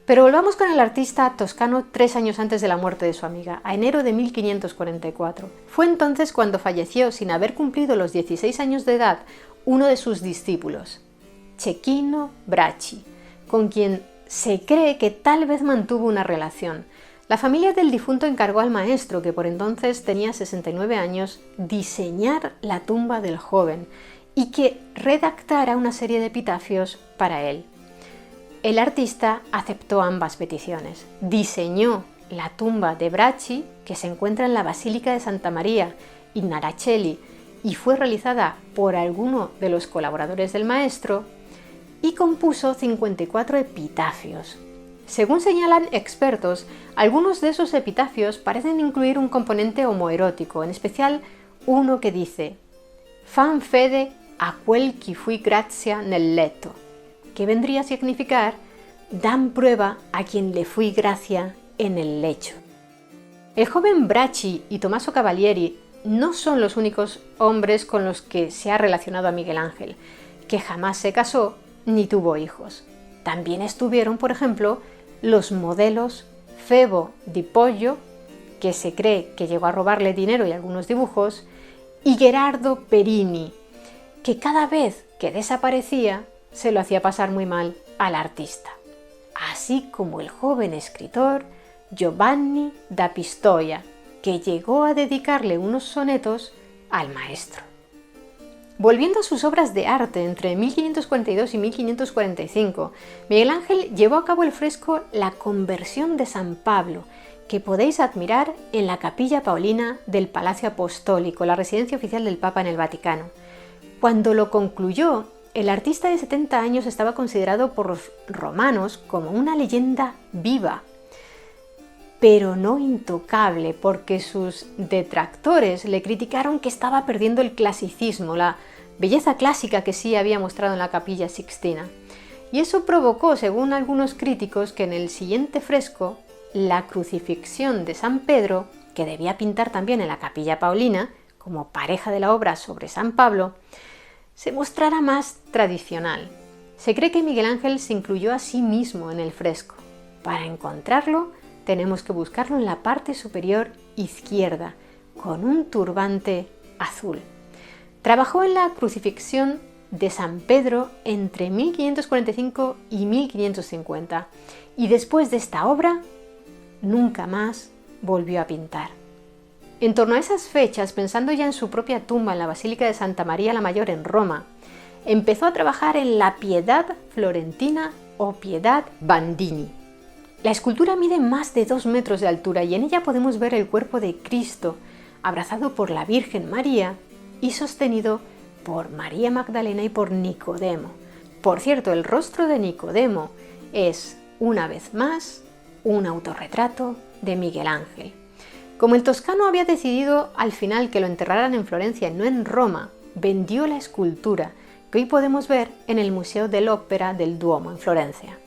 Pero volvamos con el artista toscano 3 años antes de la muerte de su amiga, a enero de 1544. Fue entonces cuando falleció, sin haber cumplido los 16 años de edad, uno de sus discípulos, Cecchino Bracci, con quien se cree que tal vez mantuvo una relación. La familia del difunto encargó al maestro, que por entonces tenía 69 años, diseñar la tumba del joven y que redactara una serie de epitafios para él. El artista aceptó ambas peticiones. Diseñó la tumba de Bracci, que se encuentra en la Basílica de Santa María in Araceli y fue realizada por alguno de los colaboradores del maestro, y compuso 54 epitafios. Según señalan expertos, algunos de esos epitafios parecen incluir un componente homoerótico, en especial uno que dice «Fan fede a quel chi fui grazia nel letto», que vendría a significar «Dan prueba a quien le fui gracia en el lecho». El joven Bracci y Tommaso Cavalieri no son los únicos hombres con los que se ha relacionado a Miguel Ángel, que jamás se casó ni tuvo hijos. También estuvieron, por ejemplo, los modelos Febo di Poggio, que se cree que llegó a robarle dinero y algunos dibujos, y Gherardo Perini, que cada vez que desaparecía se lo hacía pasar muy mal al artista, así como el joven escritor Giovanni da Pistoia, que llegó a dedicarle unos sonetos al maestro. Volviendo a sus obras de arte entre 1542 y 1545, Miguel Ángel llevó a cabo el fresco La Conversión de San Pablo, que podéis admirar en la Capilla Paulina del Palacio Apostólico, la residencia oficial del Papa en el Vaticano. Cuando lo concluyó, el artista de 70 años estaba considerado por los romanos como una leyenda viva, pero no intocable, porque sus detractores le criticaron que estaba perdiendo el clasicismo, la belleza clásica que sí había mostrado en la Capilla Sixtina. Y eso provocó, según algunos críticos, que en el siguiente fresco, la Crucifixión de San Pedro, que debía pintar también en la Capilla Paulina, como pareja de la obra sobre San Pablo, se mostrara más tradicional. Se cree que Miguel Ángel se incluyó a sí mismo en el fresco. Para encontrarlo, tenemos que buscarlo en la parte superior izquierda, con un turbante azul. Trabajó en la Crucifixión de San Pedro entre 1545 y 1550, y después de esta obra, nunca más volvió a pintar. En torno a esas fechas, pensando ya en su propia tumba en la Basílica de Santa María la Mayor en Roma, empezó a trabajar en la Piedad florentina o Piedad Bandini. La escultura mide más de 2 metros de altura y en ella podemos ver el cuerpo de Cristo, abrazado por la Virgen María y sostenido por María Magdalena y por Nicodemo. Por cierto, el rostro de Nicodemo es, una vez más, un autorretrato de Miguel Ángel. Como el toscano había decidido al final que lo enterraran en Florencia y no en Roma, vendió la escultura, que hoy podemos ver en el Museo dell'Opera del Duomo en Florencia.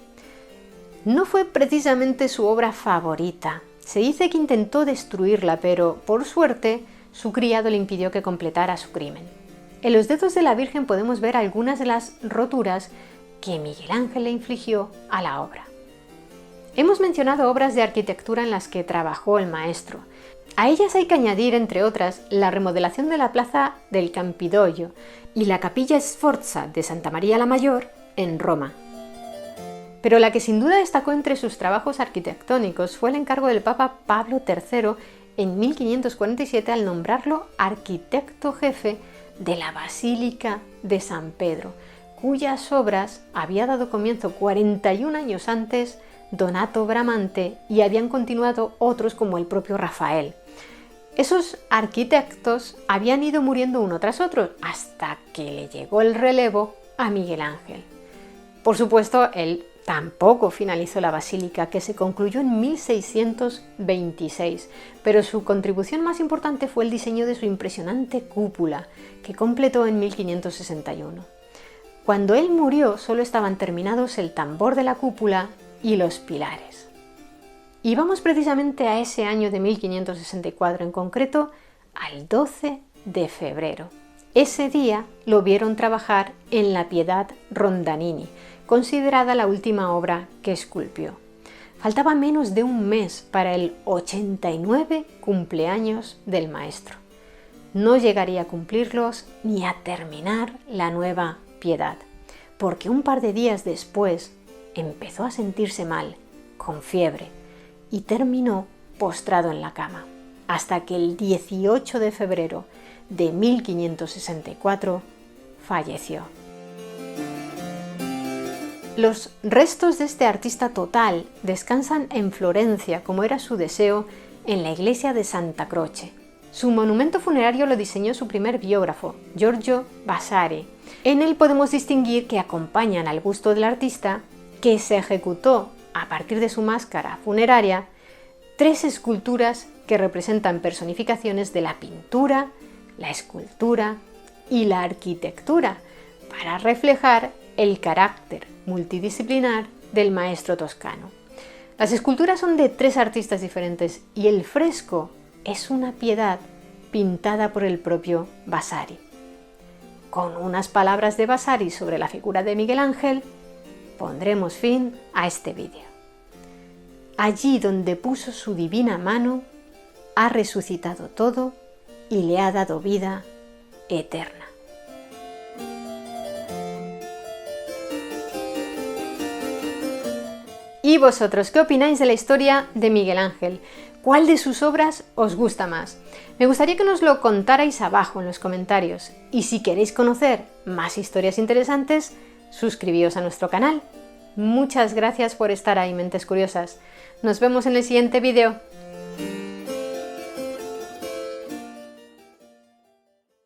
No fue precisamente su obra favorita. Se dice que intentó destruirla, pero por suerte su criado le impidió que completara su crimen. En los dedos de la Virgen podemos ver algunas de las roturas que Miguel Ángel le infligió a la obra. Hemos mencionado obras de arquitectura en las que trabajó el maestro. A ellas hay que añadir, entre otras, la remodelación de la plaza del Campidoglio y la Capilla Sforza de Santa María la Mayor en Roma. Pero la que sin duda destacó entre sus trabajos arquitectónicos fue el encargo del Papa Pablo III en 1547 al nombrarlo arquitecto jefe de la Basílica de San Pedro, cuyas obras había dado comienzo 41 años antes Donato Bramante y habían continuado otros como el propio Rafael. Esos arquitectos habían ido muriendo uno tras otro hasta que le llegó el relevo a Miguel Ángel. Por supuesto, él tampoco finalizó la basílica, que se concluyó en 1626, pero su contribución más importante fue el diseño de su impresionante cúpula, que completó en 1561. Cuando él murió, solo estaban terminados el tambor de la cúpula y los pilares. Y vamos precisamente a ese año de 1564, en concreto al 12 de febrero. Ese día lo vieron trabajar en la Piedad Rondanini, considerada la última obra que esculpió. Faltaba menos de un mes para el 89 cumpleaños del maestro. No llegaría a cumplirlos ni a terminar la nueva Piedad, porque un par de días después empezó a sentirse mal, con fiebre, y terminó postrado en la cama, hasta que el 18 de febrero de 1564 falleció. Los restos de este artista total descansan en Florencia, como era su deseo, en la iglesia de Santa Croce. Su monumento funerario lo diseñó su primer biógrafo, Giorgio Vasari. En él podemos distinguir que acompañan al busto del artista, que se ejecutó a partir de su máscara funeraria, 3 esculturas que representan personificaciones de la pintura, la escultura y la arquitectura, para reflejar el carácter multidisciplinar del maestro toscano. Las esculturas son de 3 artistas diferentes y el fresco es una Piedad pintada por el propio Vasari. Con unas palabras de Vasari sobre la figura de Miguel Ángel, pondremos fin a este vídeo. Allí donde puso su divina mano, ha resucitado todo y le ha dado vida eterna. ¿Y vosotros qué opináis de la historia de Miguel Ángel? ¿Cuál de sus obras os gusta más? Me gustaría que nos lo contarais abajo en los comentarios. Y si queréis conocer más historias interesantes, suscribíos a nuestro canal. Muchas gracias por estar ahí, mentes curiosas. Nos vemos en el siguiente vídeo.